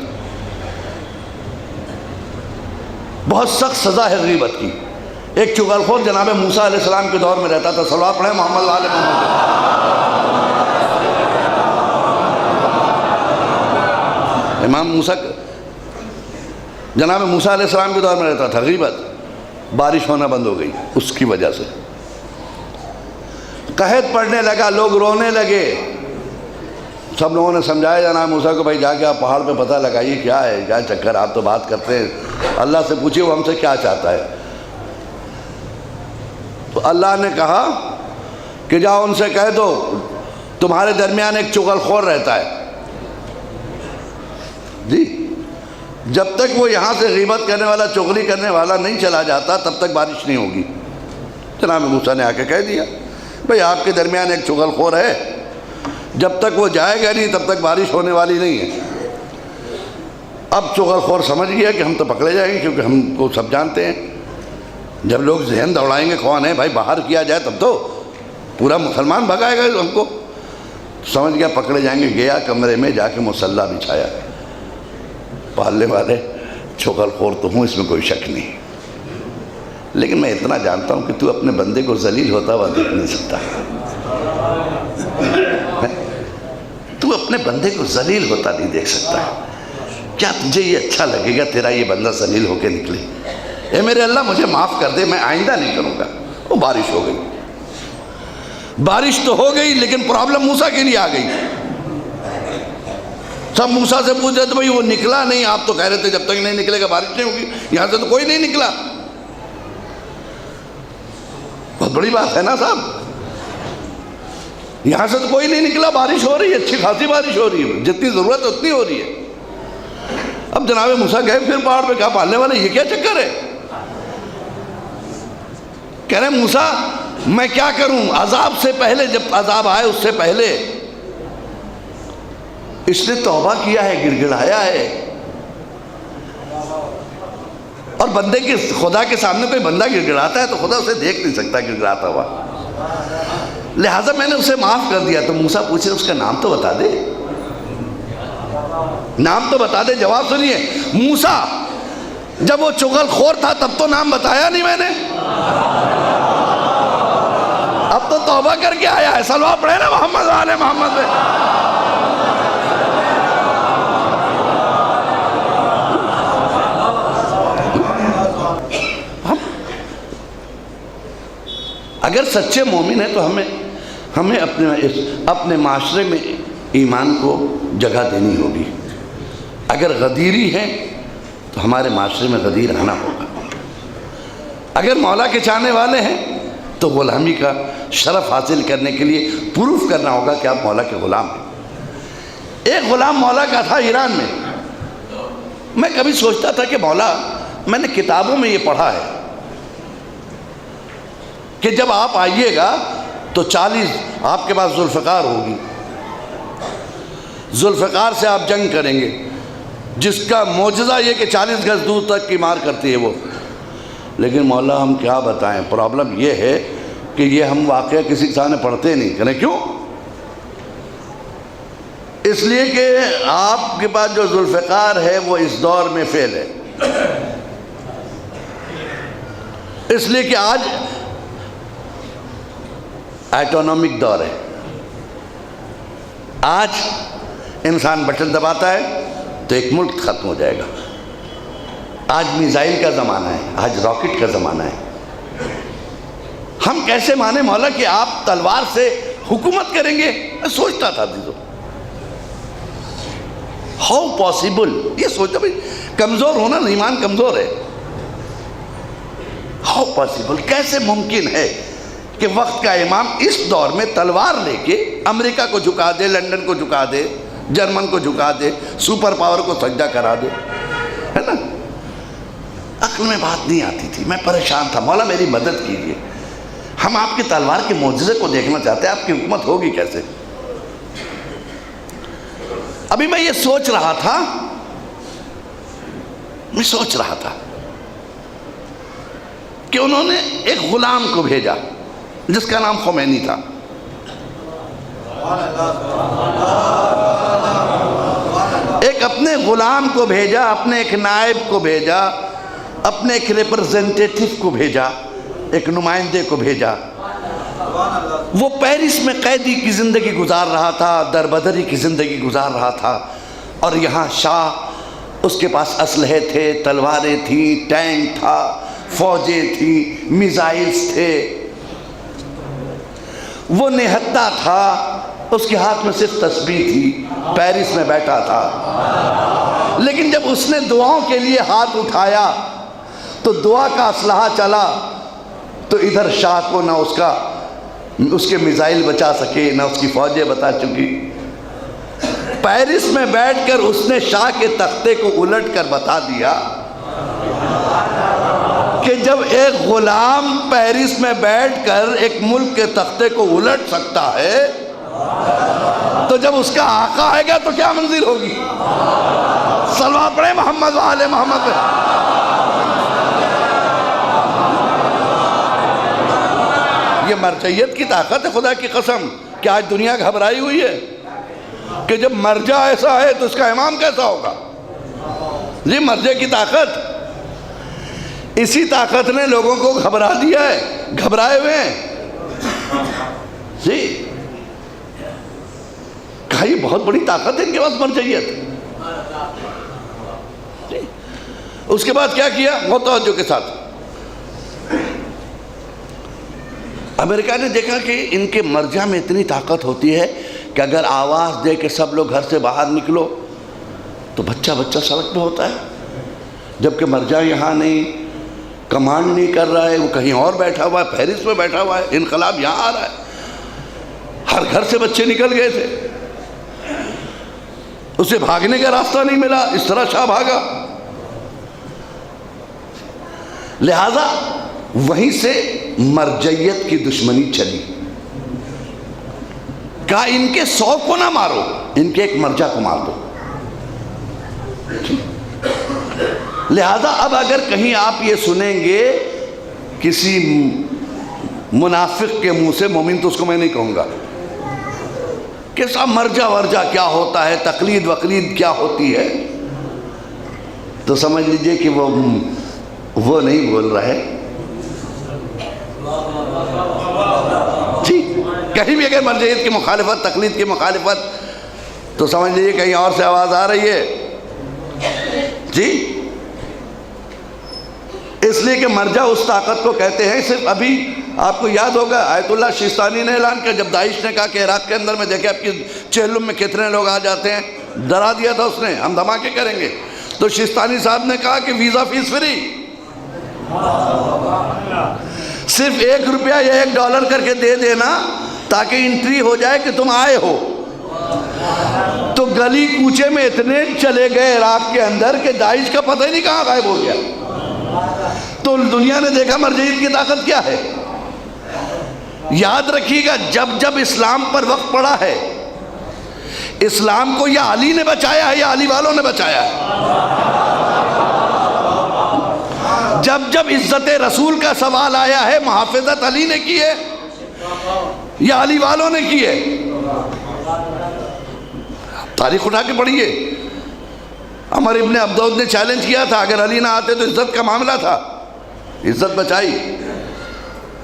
بہت سخت سزا ہے غیبت کی. ایک چغل خور جناب موسیٰ علیہ السلام کے دور میں رہتا تھا. صلوات پڑھیں محمد علیہ محمد. امام موسیٰ جناب موسیٰ علیہ السلام کے دور میں رہتا تھا. غیبت، بارش ہونا بند ہو گئی اس کی وجہ سے. قحط پڑنے لگا، لوگ رونے لگے. سب لوگوں نے سمجھایا جناب موسیٰ کو، بھائی جا کے آپ پہاڑ پہ پتہ لگائیے کیا ہے، کیا چکر، آپ تو بات کرتے ہیں، اللہ سے پوچھیے وہ ہم سے کیا چاہتا ہے. تو اللہ نے کہا کہ جاؤ ان سے کہہ دو تمہارے درمیان ایک چغل خور رہتا ہے. جی جب تک وہ یہاں سے غیبت کرنے والا، چغلی کرنے والا نہیں چلا جاتا تب تک بارش نہیں ہوگی. جناب موسیٰ نے آ کے کہہ دیا بھئی آپ کے درمیان ایک چغل خور ہے، جب تک وہ جائے گا نہیں تب تک بارش ہونے والی نہیں ہے. اب چغل خور سمجھ گیا کہ ہم تو پکڑے جائیں گے، کیونکہ ہم کو سب جانتے ہیں. جب لوگ ذہن دوڑائیں گے کون ہے بھائی، باہر کیا جائے تب تو پورا مسلمان بھگائے گا ہم کو. سمجھ گیا پکڑے جائیں گے. گیا کمرے میں جا کے مصلی بچھایا. پالنے والے چغل خور تو ہوں، اس میں کوئی شک نہیں، لیکن میں اتنا جانتا ہوں کہ تو اپنے بندے کو ذلیل ہوتا ہوا دیکھ نہیں سکتا. تو اپنے بندے کو ذلیل ہوتا نہیں دیکھ سکتا. کیا تجھے یہ اچھا لگے گا تیرا یہ بندہ ذلیل ہو کے نکلے؟ اے میرے اللہ مجھے معاف کر دے، میں آئندہ نہیں کروں گا. وہ بارش ہو گئی. بارش تو ہو گئی لیکن پرابلم موسیٰ کے لیے آ گئی. سب موسیٰ سے پوچھ رہے تھے بھئی وہ نکلا نہیں، آپ تو کہہ رہے تھے جب تک نہیں نکلے گا بارش نہیں ہوگی. یہاں سے تو کوئی نہیں نکلا. بہت بڑی بات ہے نا صاحب، یہاں سے تو کوئی نہیں نکلا، بارش ہو رہی ہے، اچھی خاصی بارش ہو رہی ہے، جتنی ضرورت ہے اتنی ہو رہی ہے. اب جناب موسیٰ گئے پھر پہاڑ پہ. کہا پالنے والے یہ کیا چکر ہے؟ کہہ رہے موسیٰ میں کیا کروں، عذاب سے پہلے، جب عذاب آئے اس سے پہلے اس نے توبہ کیا ہے، گڑ گڑایا ہے. اور بندے کے خدا کے سامنے کوئی بندہ گڑ گڑاتا ہے تو خدا اسے دیکھ نہیں سکتا گڑ گڑاتا ہوا، لہٰذا میں نے اسے معاف کر دیا. تو موسیٰ پوچھے اس کا نام تو بتا دے، نام تو بتا دے. جواب سنیے، موسیٰ جب وہ چغل خور تھا تب تو نام بتایا نہیں میں نے، اب تو توبہ کر کے آیا ہے. صلوات پڑھے نا محمد آل محمد پہ. اگر سچے مومن ہیں تو ہمیں اپنے معاشرے میں ایمان کو جگہ دینی ہوگی. اگر غدیری ہے تو ہمارے معاشرے میں غدیر آنا ہوگا. اگر مولا کے چاہنے والے ہیں تو غلامی کا شرف حاصل کرنے کے لیے پروف کرنا ہوگا کہ آپ مولا کے غلام ہیں. ایک غلام مولا کا تھا ایران میں. میں کبھی سوچتا تھا کہ مولا، میں نے کتابوں میں یہ پڑھا ہے کہ جب آپ آئیے گا تو 40 آپ کے پاس ذوالفقار ہوگی، ذوالفقار سے آپ جنگ کریں گے، جس کا معجزہ یہ کہ 40 گز دور تک کی مار کرتی ہے وہ. لیکن مولا ہم کیا بتائیں، پرابلم یہ ہے کہ کہ یہ ہم واقعہ کسی کے سامنے پڑھتے نہیں. کہنے کیوں؟ اس لیے کہ آپ کے پاس جو ذوالفقار ہے وہ اس دور میں فیل ہے. اس لیے کہ آج ایٹونومک دور ہے. آج انسان بٹن دباتا ہے تو ایک ملک ختم ہو جائے گا. آج میزائل کا زمانہ ہے, آج راکٹ کا زمانہ ہے. ہم کیسے مانے مولا کہ آپ تلوار سے حکومت کریں گے؟ میں سوچتا تھا عزیزو, ہاؤ پاسبل. یہ سوچتا بھائی کمزور ہونا, ایمان کمزور ہے. ہاؤ پاسبل, کیسے ممکن ہے کہ وقت کا امام اس دور میں تلوار لے کے امریکہ کو جھکا دے, لنڈن کو جھکا دے, جرمن کو جھکا دے, سپر پاور کو سجدہ کرا دے, ہے نا؟ عقل میں بات نہیں آتی تھی. میں پریشان تھا, مولا میری مدد کیجئے. ہم آپ کی تلوار کے معجزے کو دیکھنا چاہتے ہیں, آپ کی حکومت ہوگی کیسے؟ ابھی میں یہ سوچ رہا تھا کہ انہوں نے ایک غلام کو بھیجا جس کا نام خمینی تھا. ایک اپنے غلام کو بھیجا, اپنے ایک نائب کو بھیجا, اپنے ایک ریپرزنٹیٹیو کو بھیجا, ایک نمائندے کو بھیجا. وہ پیرس میں قیدی کی زندگی گزار رہا تھا, دربدری کی زندگی گزار رہا تھا, اور یہاں شاہ, اس کے پاس اسلحے تھے, تلواریں تھیں, ٹینک تھا, فوجیں تھیں, میزائلز تھے. وہ نہتا تھا, اس کے ہاتھ میں صرف تسبیح تھی, پیرس میں بیٹھا تھا. لیکن جب اس نے دعاؤں کے لیے ہاتھ اٹھایا تو دعا کا اسلحہ چلا تو ادھر شاہ کو نہ اس کے میزائل بچا سکے, نہ اس کی فوجیں بتا چکی. پیرس میں بیٹھ کر اس نے شاہ کے تختے کو الٹ کر بتا دیا کہ جب ایک غلام پیرس میں بیٹھ کر ایک ملک کے تختے کو الٹ سکتا ہے تو جب اس کا آقا آئے گا تو کیا منزل ہوگی؟ صلوات پڑھیں محمد و آل محمد پہ. یہ مرجعیت کی طاقت ہے, خدا کی قسم. کہ آج دنیا گھبرائی ہوئی ہے کہ جب مرجع ایسا ہے تو اس کا امام کیسا ہوگا. جی مرجع کی طاقت, اسی طاقت نے لوگوں کو گھبرا دیا ہے, گھبرائے ہوئے ہیں. جی کہا یہ بہت بڑی طاقت ہے ان کے پاس مرجعیت. اس کے بعد کیا کیا؟ بہت توجہ کے ساتھ. امریکہ نے دیکھا کہ ان کے مرجع میں اتنی طاقت ہوتی ہے کہ اگر آواز دے کہ سب لوگ گھر سے باہر نکلو تو بچہ سڑک پہ ہوتا ہے, جبکہ مرجع یہاں نہیں, کمانڈ نہیں کر رہا ہے, وہ کہیں اور بیٹھا ہوا ہے, پیرس میں بیٹھا ہوا ہے, انقلاب یہاں آ رہا ہے. ہر گھر سے بچے نکل گئے تھے, اسے بھاگنے کا راستہ نہیں ملا, اس طرح شاہ بھاگا. لہذا وہیں سے مرجعیت کی دشمنی چلی. کہا ان کے 100 کو نہ مارو, ان کے ایک مرجع کو مار دو. لہذا اب اگر کہیں آپ یہ سنیں گے کسی منافق کے منہ سے, مومن تو اس کو میں نہیں کہوں گا, کہ صاحب مرجع ورجع کیا ہوتا ہے, تقلید وقلید کیا ہوتی ہے, تو سمجھ لیجئے کہ وہ نہیں بول رہا ہے. جی کہیں بھی اگر مرجعیت کی مخالفت, تقلید کی مخالفت, تو سمجھ لیجئے کہیں اور سے آواز آ رہی ہے. جی اس لیے کہ مرجع اس طاقت کو کہتے ہیں. صرف ابھی آپ کو یاد ہوگا آیت اللہ شیستانی نے اعلان کیا, جب داعش نے کہا کہ عراق کے اندر میں دیکھیں آپ کی چہلم میں کتنے لوگ آ جاتے ہیں, ڈرا دیا تھا اس نے, ہم دھماکے کریں گے. تو شیستانی صاحب نے کہا کہ ویزا فیس فری, صرف $1 یا $1 کر کے دے دینا تاکہ انٹری ہو جائے کہ تم آئے ہو. تو گلی کوچے میں اتنے چلے گئے عراق کے اندر کہ داعش کا پتہ ہی نہیں کہاں غائب ہو گیا. تو دنیا نے دیکھا مرجعیت کی طاقت کیا ہے. یاد رکھیے گا جب اسلام پر وقت پڑا ہے, اسلام کو یا علی نے بچایا ہے یا علی والوں نے بچایا ہے. جب عزت رسول کا سوال آیا ہے, محافظت علی نے کی ہے یہ علی والوں نے کی ہے. تاریخ اٹھا کے پڑھیے. عمر ابن عبدود نے چیلنج کیا تھا اگر علی نہ آتے تو عزت کا معاملہ تھا. عزت بچائی.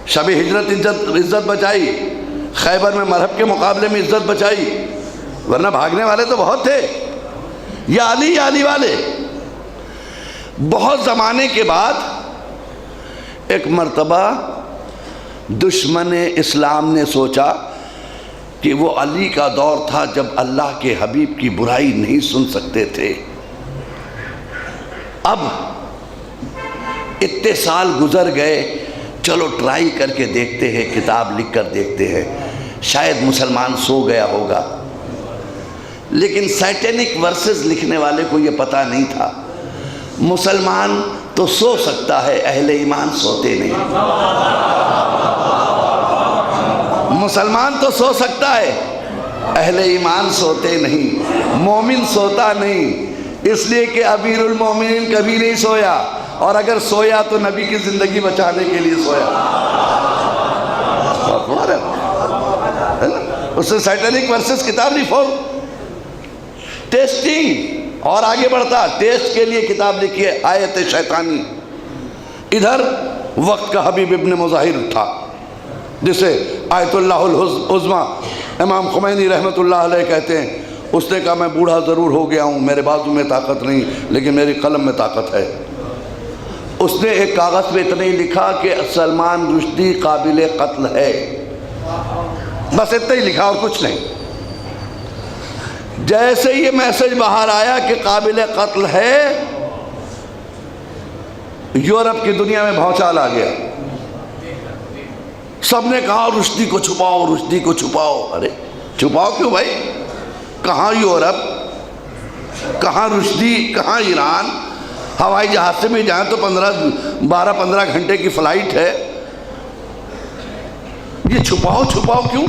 شب ہجرت عزت بچائی. خیبر میں مرہب کے مقابلے میں عزت بچائی. ورنہ بھاگنے والے تو بہت تھے. یا علی والے. بہت زمانے کے بعد ایک مرتبہ دشمن اسلام نے سوچا کہ وہ علی کا دور تھا جب اللہ کے حبیب کی برائی نہیں سن سکتے تھے. اب اتنے سال گزر گئے, چلو ٹرائی کر کے دیکھتے ہیں, کتاب لکھ کر دیکھتے ہیں, شاید مسلمان سو گیا ہوگا. لیکن سیٹینک ورسز لکھنے والے کو یہ پتہ نہیں تھا مسلمان تو سو سکتا ہے, اہل ایمان سوتے نہیں. مسلمان تو سو سکتا ہے, اہل ایمان سوتے نہیں. مومن سوتا نہیں, اس لیے کہ امیر المومنین کبھی نہیں سویا, اور اگر سویا تو نبی کی زندگی بچانے کے لیے سویا. اس نے سیٹینک ورسز کتاب نہیں, فور ٹیسٹنگ. اور آگے بڑھتا, ٹیسٹ کے لیے کتاب لکھی ہے آیت شیطانی. ادھر وقت کا حبیب ابن مظاہر تھا جسے آیت اللہ العظمیٰ امام خمینی رحمۃ اللہ علیہ کہتے ہیں. اس نے کہا میں بوڑھا ضرور ہو گیا ہوں, میرے بازو میں طاقت نہیں, لیکن میری قلم میں طاقت ہے. اس نے ایک کاغذ پہ اتنا ہی لکھا کہ سلمان رشدی قابل قتل ہے. بس اتنا ہی لکھا اور کچھ نہیں. جیسے یہ میسج باہر آیا کہ قابل قتل ہے, یورپ کی دنیا میں بھونچال آ گیا. سب نے کہا رشدی کو چھپاؤ, رشدی کو چھپاؤ. ارے چھپاؤ کیوں بھائی؟ کہاں یورپ, کہاں رشدی, کہاں ایران؟ ہوائی جہاز سے بھی جائیں تو 12-15 گھنٹے کی فلائٹ ہے. یہ چھپاؤ کیوں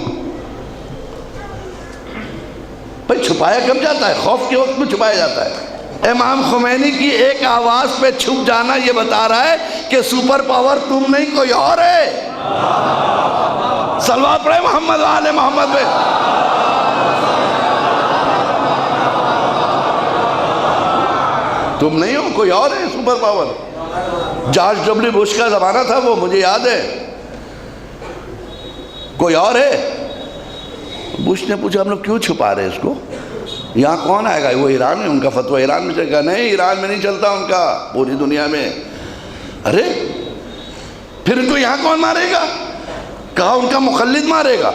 بھائی؟ چھپایا کب جاتا ہے؟ خوف کے وقت میں چھپایا جاتا ہے. امام خمینی کی ایک آواز پہ چھپ جانا یہ بتا رہا ہے کہ سپر پاور تم نہیں کوئی اور ہے. صلوات پڑھے محمد آل محمد پہ. تم نہیں ہو, کوئی اور ہے super power. George W Bush کا زمانہ تھا وہ, مجھے یاد ہے. کوئی اور ہے. بش نے پوچھا ہم لوگ کیوں چھپا رہے اس کو, یہاں کون آئے گا؟ وہ ایران میں, ان کا فتویٰ ایران میں چلے گا. نہیں, ایران میں نہیں چلتا ان کا, پوری دنیا میں. ارے پھر ان کو یہاں کون مارے گا؟ کہا ان کا مقلد مارے گا.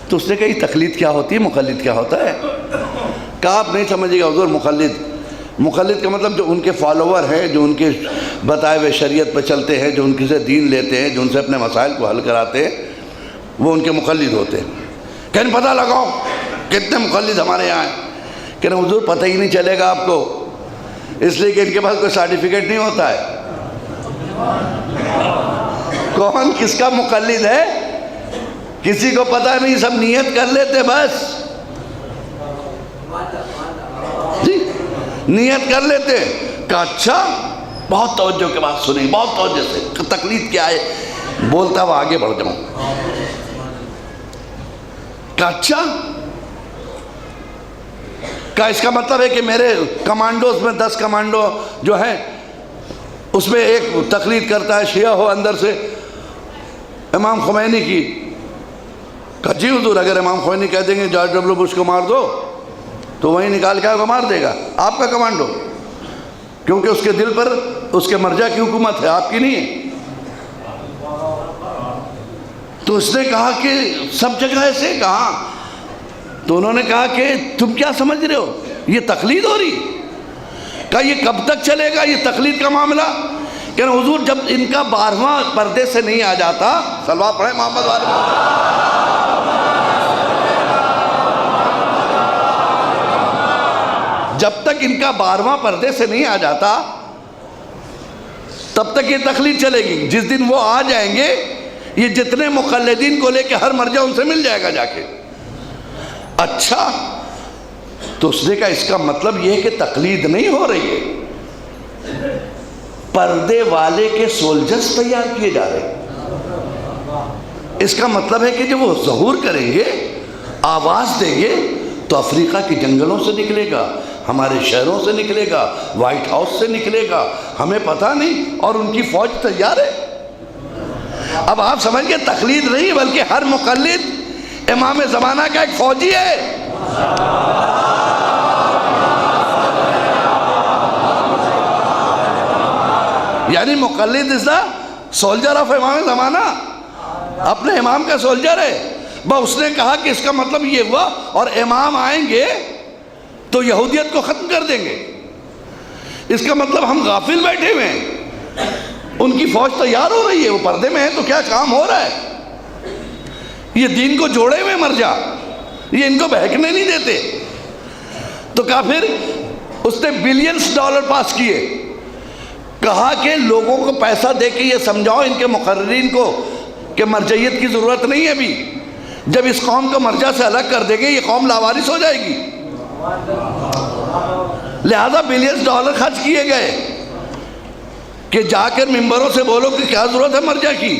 تو اس نے کہا یہ تقلید کیا ہوتی ہے, مقلد کیا ہوتا ہے؟ کہا آپ نہیں سمجھے گا حضور. مقلد کا مطلب جو ان کے فالوور ہیں, جو ان کے بتائے ہوئے شریعت پہ چلتے ہیں, جو ان کے سے دین لیتے ہیں, جو ان سے اپنے مسائل کو حل کراتے ہیں, وہ ان کے مقلد ہوتے ہیں. کہیں پتہ لگاؤ کتنے مقلد ہمارے یہاں ہیں. کہ حضور پتہ ہی نہیں چلے گا آپ کو, اس لیے کہ ان کے پاس کوئی سرٹیفکیٹ نہیں ہوتا ہے. کون کس کا مقلد ہے کسی کو پتہ نہیں, سب نیت کر لیتے بس. جی نیت کر لیتے. کہ اچھا, بہت توجہ کے بات سنیں, بہت توجہ سے. تقلید کیا ہے بولتا ہوا آگے بڑھ جاؤں. کہ اچھا, کیا اس کا مطلب ہے کہ میرے کمانڈوز میں 10 کمانڈو جو ہیں اس میں ایک تقلید کرتا ہے, شیعہ ہو اندر سے امام خمینی کی. کہا جی حضور, اگر امام خمینی کہہ دیں گے جارج ڈبلیو بش کو مار دو تو وہیں نکال کے آپ کو مار دے گا آپ کا کمانڈو, کیونکہ اس کے دل پر اس کے مرجع کی حکومت ہے, آپ کی نہیں ہے. تو اس نے کہا کہ سب جگہ ایسے. کہاں؟ تو انہوں نے کہا کہ تم کیا سمجھ رہے ہو, یہ تقلید ہو رہی. کہا یہ کب تک چلے گا یہ تقلید کا معاملہ؟ کہ حضور جب ان کا 12واں پردے سے نہیں آ جاتا, صلوات پڑھیں محمد والے, جب تک ان کا 12واں پردے سے نہیں آ جاتا تب تک یہ تقلید چلے گی. جس دن وہ آ جائیں گے یہ جتنے مقلدین کو لے کے ہر مرجع ان سے مل جائے گا جا کے. اچھا, تو اس نے کہا اس کا مطلب یہ ہے کہ تقلید نہیں ہو رہی ہے, پردے والے کے سولجرز تیار کیے جا رہے ہیں. اس کا مطلب ہے کہ جب وہ ظہور کریں گے، آواز دیں گے، تو افریقہ کے جنگلوں سے نکلے گا، ہمارے شہروں سے نکلے گا، وائٹ ہاؤس سے نکلے گا، ہمیں پتہ نہیں، اور ان کی فوج تیار ہے۔ اب آپ سمجھ گئے تقلید نہیں بلکہ ہر مقلد امام زمانہ کا ایک فوجی ہے۔ یعنی مقلد از دا سولجر آف امام زمانہ، اپنے امام کا سولجر ہے۔ بس اس نے کہا کہ اس کا مطلب یہ ہوا، اور امام آئیں گے تو یہودیت کو ختم کر دیں گے۔ اس کا مطلب ہم غافل بیٹھے ہوئے ہیں، ان کی فوج تیار ہو رہی ہے، وہ پردے میں ہے تو کیا کام ہو رہا ہے؟ یہ دین کو جوڑے ہوئے مر جا، یہ ان کو بہکنے نہیں دیتے۔ تو کافر اس نے بلینز ڈالر پاس کیے، کہا کہ لوگوں کو پیسہ دے کے یہ سمجھاؤ ان کے مقررین کو کہ مرجعیت کی ضرورت نہیں ہے ابھی، جب اس قوم کو مرجع سے الگ کر دے گے یہ قوم لاوارث ہو جائے گی۔ لہذا بلینز ڈالر خرچ کیے گئے کہ جا کر ممبروں سے بولو کہ کیا ضرورت ہے مرجع کی۔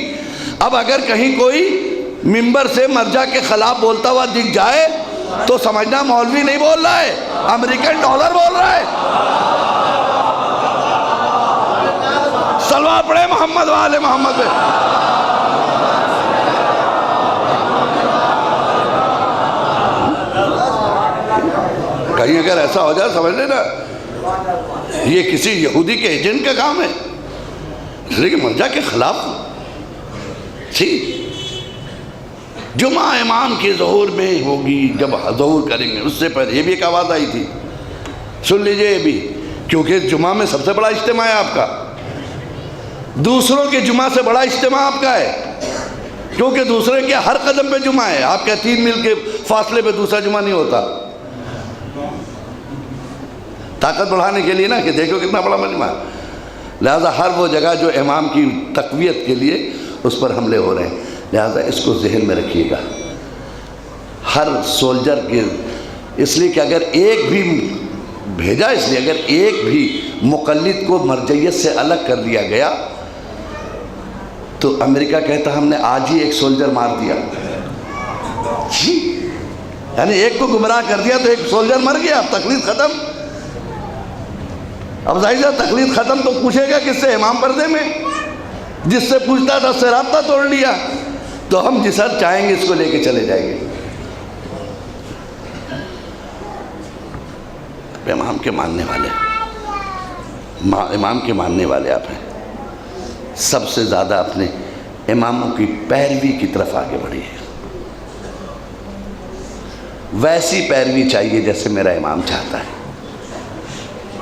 اب اگر کہیں کوئی ممبر سے مرجع کے خلاف بولتا ہوا دکھ جائے تو سمجھنا مولوی نہیں بول رہا ہے، امریکن ڈالر بول رہا ہے۔ صلوات پڑھے محمد وآل محمد پہ۔ کہیں اگر ایسا ہو جائے سمجھ لینا یہ کسی یہودی کے ایجنٹ کا کام ہے، اس لیے کہ مرجع کے خلاف تھی۔ جمعہ امام کے ظہور میں ہوگی، جب ظہور کریں گے، اس سے پہلے یہ بھی ایک آواز آئی تھی، سن لیجئے یہ بھی، کیونکہ جمعہ میں سب سے بڑا اجتماع ہے آپ کا، دوسروں کے جمعہ سے بڑا اجتماع آپ کا ہے، کیونکہ دوسرے کے ہر قدم پہ جمعہ ہے، آپ کے 3 میل کے فاصلے پہ دوسرا جمعہ نہیں ہوتا۔ طاقت بڑھانے کے لیے نا کہ دیکھو کتنا بڑا مجمع ہے، لہذا ہر وہ جگہ جو امام کی تقویت کے لیے اس پر حملے ہو رہے ہیں، لہذا اس کو ذہن میں رکھیے گا۔ ہر سولجر کے، اس لیے کہ اگر ایک بھی بھیجا، اس لیے اگر ایک بھی مقلد کو مرجعیت سے الگ کر دیا گیا تو امریکہ کہتا ہم نے آج ہی ایک سولجر مار دیا، یعنی ایک کو گمراہ کر دیا تو ایک سولجر مر گیا، اب تقلید ختم۔ اب ظاہر ہے تقلید ختم تو پوچھے گا کس سے؟ امام پردے میں، جس سے پوچھتا تھا اس سے رابطہ توڑ لیا، تو ہم جس حد چاہیں گے اس کو لے کے چلے جائیں گے۔ امام کے ماننے والے، امام کے ماننے والے آپ ہیں، سب سے زیادہ اپنے اماموں کی پیروی کی طرف آگے بڑھی ہے۔ ویسی پیروی چاہیے جیسے میرا امام چاہتا ہے۔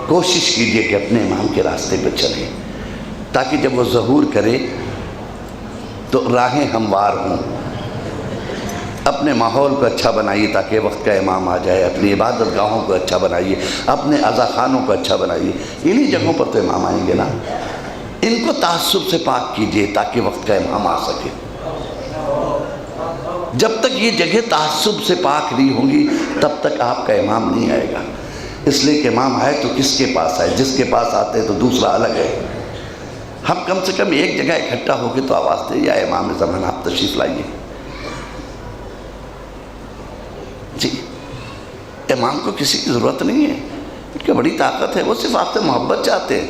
کوشش کیجئے کہ اپنے امام کے راستے پہ چلیں، تاکہ جب وہ ظہور کرے تو راہیں ہموار ہوں۔ اپنے ماحول کو اچھا بنائیے تاکہ وقت کا امام آ جائے، اپنی عبادت گاہوں کو اچھا بنائیے، اپنے عزا خانوں کو اچھا بنائیے، انہی جگہوں پر تو امام آئیں گے نا۔ ان کو تعصب سے پاک کیجئے تاکہ وقت کا امام آ سکے۔ جب تک یہ جگہ تعصب سے پاک نہیں ہوں گی تب تک آپ کا امام نہیں آئے گا، اس لیے کہ امام آئے تو کس کے پاس آئے؟ جس کے پاس آتے تو دوسرا الگ ہے۔ ہم کم سے کم ایک جگہ اکٹھا ہو کے تو آواز دیں، یا امام زمانہ آپ تشریف لائیے۔ جی، امام کو کسی کی ضرورت نہیں ہے، ان کی بڑی طاقت ہے، وہ صرف آپ سے محبت چاہتے ہیں،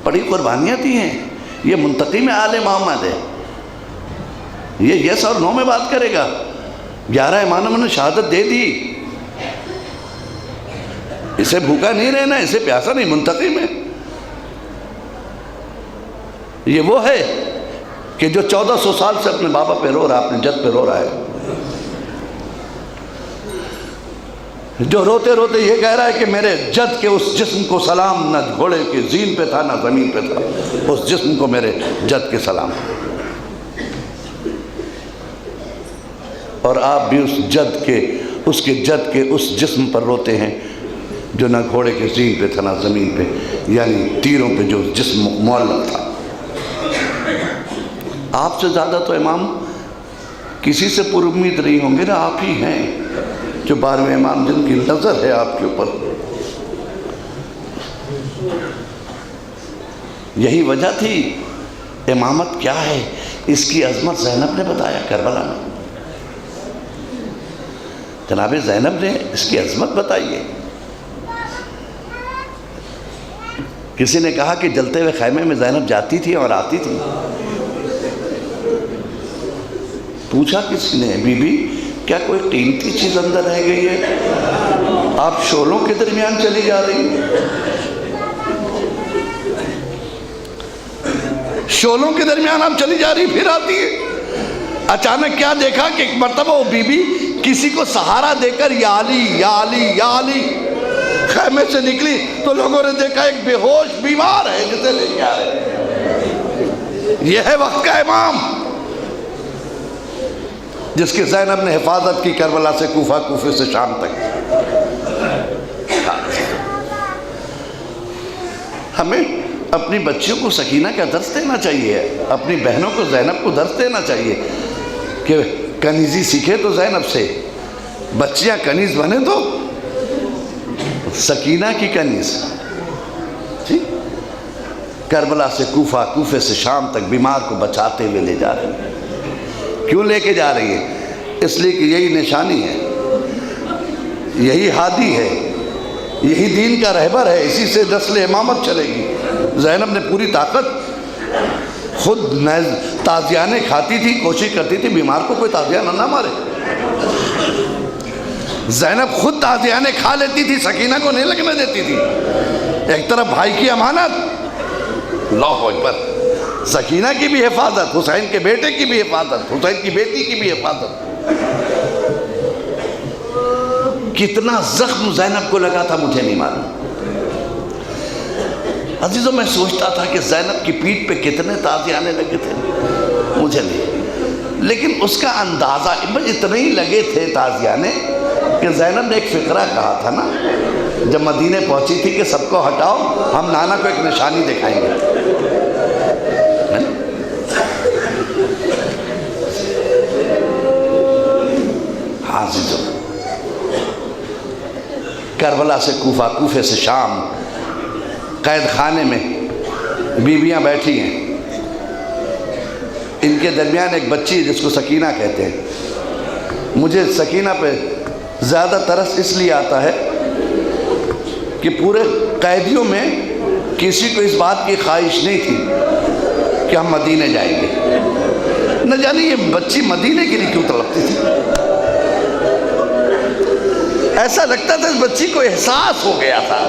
بڑی قربانیاں دی ہیں۔ یہ منتقم آل محمد ہے، یہ یس اور نو میں بات کرے گا۔ 11 اماموں نے شہادت دے دی، اسے بھوکا نہیں رہنا، اسے پیاسا نہیں، منتقم ہے۔ یہ وہ ہے کہ جو 1400 سال سے اپنے بابا پہ رو رہا، اپنے جد پہ رو رہا ہے، جو روتے روتے یہ کہہ رہا ہے کہ میرے جد کے اس جسم کو سلام، نہ گھوڑے کے زین پہ تھا نہ زمین پہ تھا، اس جسم کو میرے جد کے سلام۔ اور آپ بھی اس جد کے اس جسم پر روتے ہیں جو نہ گھوڑے کے زین پہ تھا نہ زمین پہ، یعنی تیروں پہ جو جسم معلق تھا۔ آپ سے زیادہ تو امام کسی سے پر امید نہیں ہوں گے نا، آپ ہی ہیں جو 12ویں امام جن کی نظر ہے آپ کے اوپر۔ یہی وجہ تھی امامت کیا ہے، اس کی عظمت زینب نے بتایا کربلا میں. جناب زینب نے اس کی عظمت بتائی ہے. کسی نے کہا کہ جلتے ہوئے خیمے میں زینب جاتی تھی اور آتی تھی. پوچھا کسی نے، بی بی کیا کوئی قیمتی چیز اندر رہ گئی ہے؟ آپ شعلوں کے درمیان چلی جا رہی ہیں. شعلوں کے درمیان آپ چلی جا رہی پھر آتی ہے. اچانک کیا دیکھا کہ ایک مرتبہ وہ بی بی کسی کو سہارا دے کر یا علی یا علی یا علی خیمے سے نکلی تو لوگوں نے دیکھا ایک بے ہوش بیمار ہے جسے لے کے آ رہے. یہ ہے وقت کا امام جس کی زینب نے حفاظت کی کربلا سے کوفہ، کوفے سے شام تک. ہمیں اپنی بچیوں کو سکینہ کا درس دینا چاہیے، اپنی بہنوں کو زینب کو درس دینا چاہیے کہ کنیزی سیکھے تو زینب سے، بچیاں کنیز بنے تو سکینہ کی کنیز. کربلا سے کوفہ، کوفے سے شام تک بیمار کو بچاتے ہوئے لے جا رہے ہیں. کیوں لے کے جا رہی ہے؟ اس لیے کہ یہی نشانی ہے، یہی ہادی ہے، یہی دین کا رہبر ہے، اسی سے نسل امامت چلے گی. زینب نے پوری طاقت خود تازیانے کھاتی تھی، کوشش کرتی تھی بیمار کو کوئی تازیانہ نہ مارے. زینب خود تازیانے کھا لیتی تھی، سکینہ کو نہیں لگنے دیتی تھی. ایک طرف بھائی کی امانت، اللہ اکبر، سکینہ کی بھی حفاظت، حسین کے بیٹے کی بھی حفاظت، حسین کی بیٹی کی بھی حفاظت. کتنا زخم زینب کو لگا تھا مجھے نہیں معلوم. عزیزوں میں سوچتا تھا کہ زینب کی پیٹھ پہ کتنے تازیانے لگے تھے، مجھے نہیں، لیکن اس کا اندازہ اتنے ہی لگے تھے تازیانے کہ زینب نے ایک فقرہ کہا تھا نا جب مدینے پہنچی تھی کہ سب کو ہٹاؤ، ہم نانا کو ایک نشانی دکھائیں گے. ہاں عزیزوں، کربلا سے کوفہ، کوفے سے شام، قید خانے میں بیویاں بیٹھی ہیں. ان کے درمیان ایک بچی جس کو سکینہ کہتے ہیں. مجھے سکینہ پہ زیادہ ترس اس لیے آتا ہے کہ پورے قیدیوں میں کسی کو اس بات کی خواہش نہیں تھی کہ ہم مدینے جائیں گے. نہ جانے یہ بچی مدینے کے لیے کیوں تڑپتی تھی. ایسا لگتا تھا اس بچی کو احساس ہو گیا تھا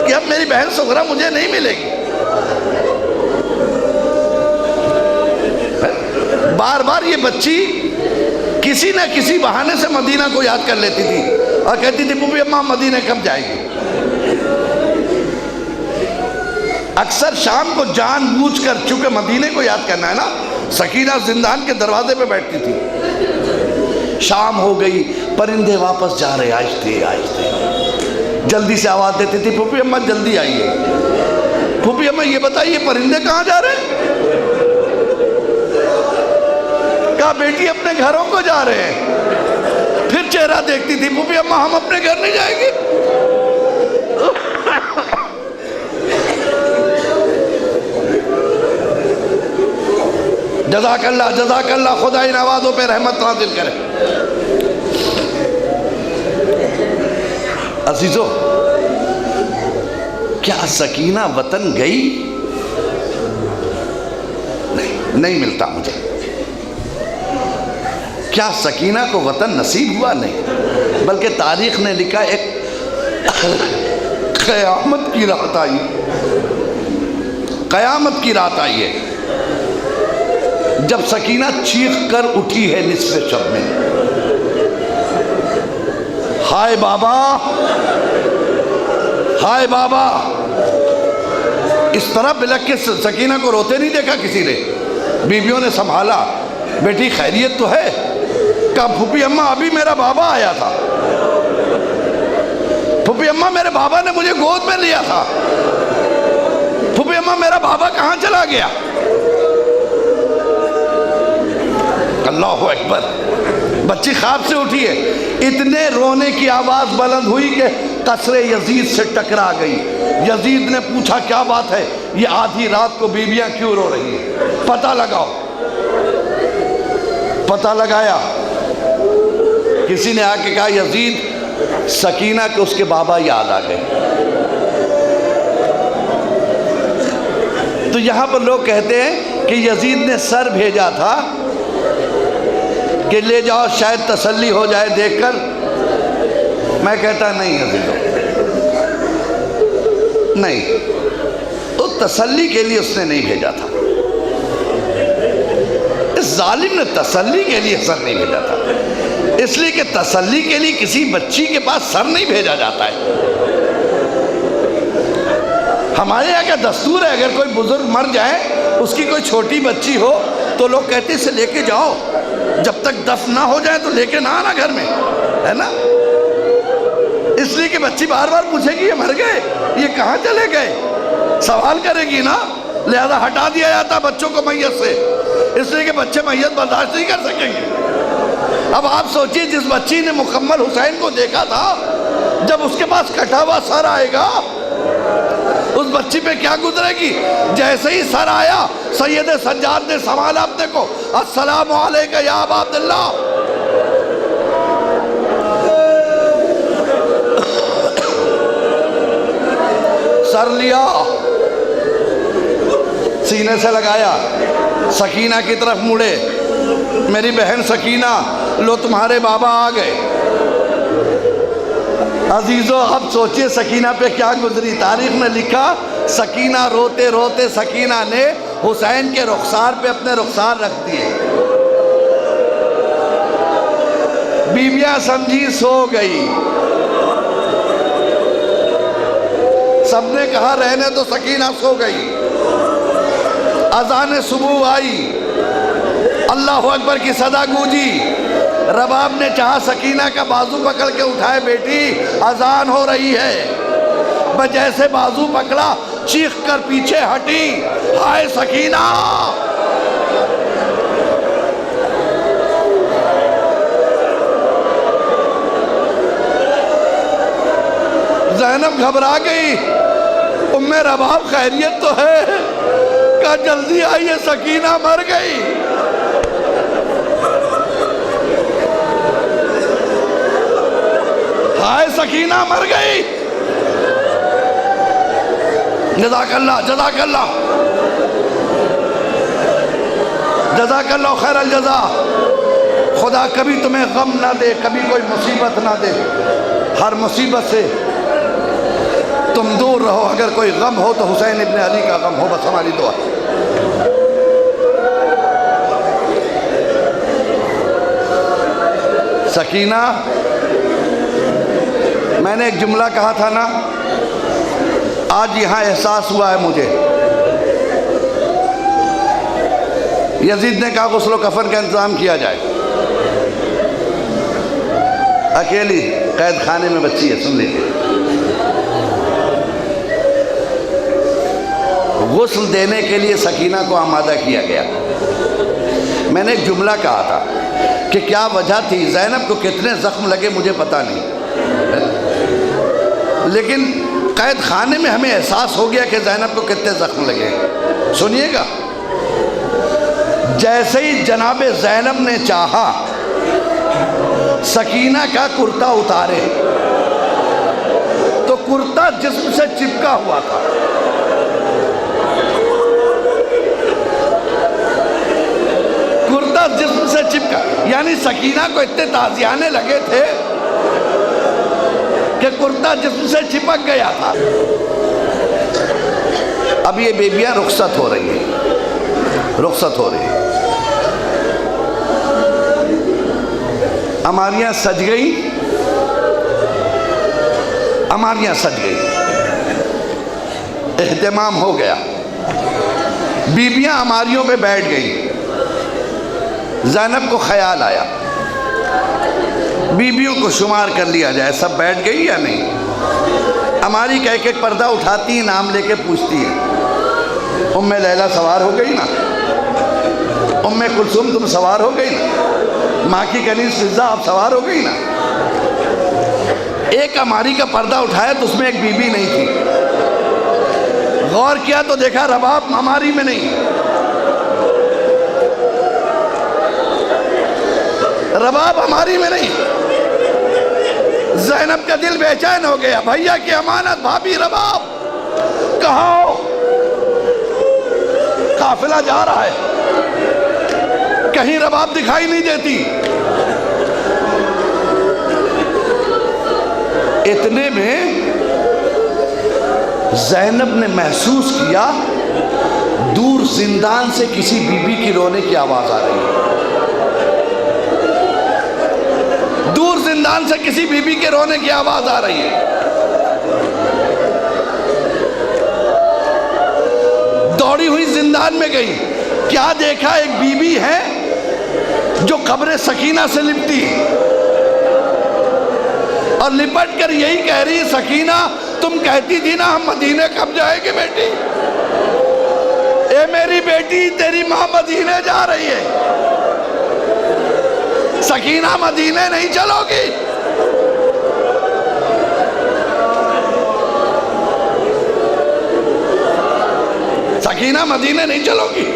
کہ اب میری بہن صغرا مجھے نہیں ملے گی. بار بار یہ بچی کسی نہ کسی بہانے سے مدینہ کو یاد کر لیتی تھی اور کہتی تھی پھوپھی اماں مدینہ کب جائیں گے. اکثر شام کو جان بوجھ کر، چونکہ مدینے کو یاد کرنا ہے نا، سکینہ زندان کے دروازے پہ بیٹھتی تھی. شام ہو گئی، پرندے واپس جا رہے، آہستہ آہستہ جلدی سے آواز دیتی تھی پھوپھی اماں جلدی آئیے. پھوپھی اماں یہ بتائیے پرندے کہاں جا رہے ہیں؟ کہا بیٹی اپنے گھروں کو جا رہے ہیں. پھر چہرہ دیکھتی تھی پھوپھی اماں ہم اپنے گھر نہیں جائیں گے. جزاک اللہ، خدا ان آوازوں پہ رحمت نازل کرے. عزیزو، کیا سکینہ وطن گئی؟ نہیں ملتا مجھے. کیا سکینہ کو وطن نصیب ہوا؟ نہیں، بلکہ تاریخ نے لکھا ایک قیامت کی رات آئی. قیامت کی رات آئی ہے جب سکینہ چیخ کر اٹھی ہے نصف شب میں، ہائے بابا، ہائے بابا. اس طرح بلک کے سکینہ کو روتے نہیں دیکھا کسی نے. بیویوں نے سنبھالا، بیٹی خیریت تو ہے؟ کہا پھوپھی اماں ابھی میرا بابا آیا تھا. پھوپھی اماں میرے بابا نے مجھے گود میں لیا تھا. پھوپھی اماں میرا بابا کہاں چلا گیا؟ اللہ اکبر. بچی خواب سے اٹھی ہے، اتنے رونے کی آواز بلند ہوئی کہ قصر یزید سے ٹکرا گئی. یزید نے پوچھا کیا بات ہے؟ یہ آدھی رات کو بیویاں کیوں رو رہی ہیں، پتہ لگاؤ۔ پتہ لگایا، کسی نے آ کے کہا یزید سکینہ کے اس کے بابا یاد آ گئے۔ تو یہاں پر لوگ کہتے ہیں کہ یزید نے سر بھیجا تھا کہ لے جاؤ شاید تسلی ہو جائے دیکھ کر۔ میں کہتا نہیں یزید نہیں، تو تسلی کے لیے اس نے نہیں بھیجا تھا، اس ظالم نے تسلی کے لیے سر نہیں بھیجا تھا، اس لیے کہ تسلی کے لیے کسی بچی کے پاس سر نہیں بھیجا جاتا ہے۔ ہمارے یہاں کا دستور ہے اگر کوئی بزرگ مر جائے، اس کی کوئی چھوٹی بچی ہو تو لوگ کہتے ہیں اسے لے کے جاؤ، جب تک دفن نہ ہو جائے تو لے کے نہ آنا گھر میں، ہے نا؟ اس لیے کہ بچی بار بار پوچھے گی یہ مر گئے، یہ کہاں چلے گئے، سوال کرے گی نا، لہذا ہٹا دیا جاتا بچوں کو میت سے، اس لیے کہ بچے میت برداشت نہیں کر سکیں گے۔ اب آپ سوچئے جس بچی نے مکمل حسین کو دیکھا تھا، جب اس کے پاس کٹا ہوا سر آئے گا اس بچی پہ کیا گزرے گی؟ جیسے ہی سر آیا سید سجاد نے سنبھالا اپنے کو، السلام علیکہ یا ابا عبداللہ۔ سر لیا، سینے سے لگایا، سکینہ کی طرف مڑے، میری بہن سکینہ لو تمہارے بابا آ گئے۔ عزیزو اب سوچئے سکینہ پہ کیا گزری۔ تاریخ نے لکھا سکینہ روتے روتے سکینہ نے حسین کے رخسار پہ اپنے رخسار رکھ دیے، بیویاں سمجھی سو گئی، سب نے کہا رہنے تو سکینہ سو گئی۔ اذان صبح آئی، اللہ اکبر کی صدا گونجی، رباب نے چاہا سکینہ کا بازو پکڑ کے اٹھائے، بیٹی اذان ہو رہی ہے، بس جیسے بازو پکڑا چیخ کر پیچھے ہٹی، ہائے سکینہ۔ زینب گھبرا گئی، ام رباب خیریت تو ہے؟ کہا جلدی آئیے سکینہ مر گئی۔ ہائے سکینہ مر گئی۔ جزاک اللہ جزاک اللہ جزاک اللہ خیر الجزا۔ خدا کبھی تمہیں غم نہ دے، کبھی کوئی مصیبت نہ دے، ہر مصیبت سے تم دور رہو، اگر کوئی غم ہو تو حسین ابن علی کا غم ہو، بس ہماری دعا۔ سکینہ، میں نے ایک جملہ کہا تھا نا، آج یہاں احساس ہوا ہے مجھے۔ یزید نے کہا غسل و کفن کا انتظام کیا جائے، اکیلی قید خانے میں بچی ہے، سن لیجیے۔ غسل دینے کے لیے سکینہ کو آمادہ کیا گیا۔ میں نے ایک جملہ کہا تھا کہ کیا وجہ تھی، زینب کو کتنے زخم لگے مجھے پتہ نہیں، لیکن قید خانے میں ہمیں احساس ہو گیا کہ زینب کو کتنے زخم لگے۔ سنیے گا، جیسے ہی جناب زینب نے چاہا سکینہ کا کرتا اتارے تو کرتا جسم سے چپکا ہوا تھا، کرتا جسم سے چپکا، یعنی سکینہ کو اتنے تازیانے لگے تھے کہ کرتا جسم سے چپک گیا تھا۔ اب یہ بیبیاں رخصت ہو رہی ہیں، رخصت ہو رہی ہیں، اماریاں سج گئی، اماریاں سج گئی، اہتمام ہو گیا، بیبیاں اماریوں پہ بیٹھ گئی۔ زینب کو خیال آیا بیبیوں کو شمار کر لیا جائے، سب بیٹھ گئی یا نہیں؟ اماری کا ایک ایک پردہ اٹھاتی ہیں، نام لے کے پوچھتی ہیں، ام لیلہ سوار ہو گئی نا، ام کلثوم تم سوار ہو گئی نا، ماں کی کنیز فضہ آپ سوار ہو گئی نا۔ ایک اماری کا پردہ اٹھایا تو اس میں ایک بی بی نہیں تھی، غور کیا تو دیکھا رباب ہماری میں نہیں، رباب ہماری میں نہیں۔ زینب کا دل بے چین ہو گیا، بھیا کی امانت، بھابھی رباب کہاں ہو؟ قافلہ جا رہا ہے، کہیں رباب دکھائی نہیں دیتی۔ اتنے میں زینب نے محسوس کیا دور زندان سے کسی بی بی کی رونے کی آواز آ رہی ہے، دور زندان سے کسی بی بی کے رونے کی آواز آ رہی ہے۔ دوڑی ہوئی زندان میں گئی، کیا دیکھا؟ ایک بی بی ہے جو قبر سکینہ سے لپٹی اور لپٹ کر یہی کہہ رہی، سکینہ تم کہتی تھی نا ہم مدینے کب جائیں گے بیٹی؟ اے میری بیٹی، تیری ماں مدینے جا رہی ہے، سکینہ مدینے نہیں چلو گی؟ سکینہ مدینے نہیں چلو گی؟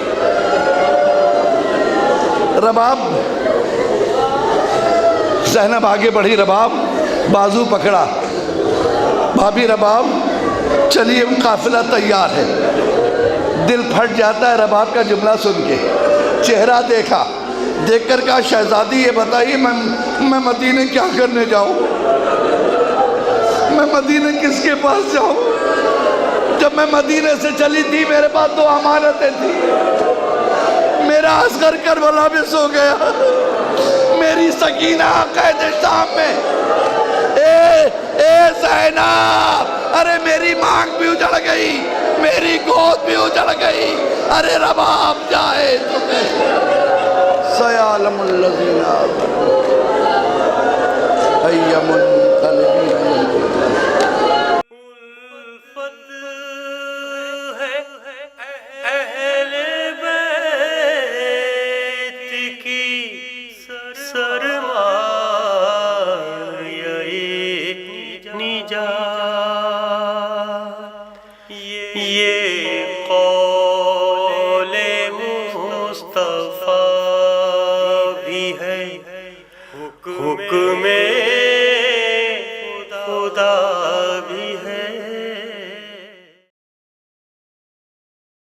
رباب، زینب آگے بڑھی، رباب بازو پکڑا، بھابھی رباب چلیے قافلہ تیار ہے۔ دل پھٹ جاتا ہے رباب کا جملہ سن کے، چہرہ دیکھا، دیکھ کر کہا شہزادی یہ بتائیے میں مدینے کیا کرنے جاؤں؟ میں مدینے کس کے پاس جاؤں؟ جب میں مدینے سے چلی تھی میرے پاس 2 امانتیں تھی، میرا اصغر کربلا میں سو گیا، میری سکینہ قید شام میں، اے زینب، ارے میری مانگ بھی اجڑ گئی، میری گود بھی اجڑ گئی، ارے رباب جائے تمہیں سیعلم الذین آمنوا ای منقلبین الفت ہے اہل بیت کی سرمایہ نجات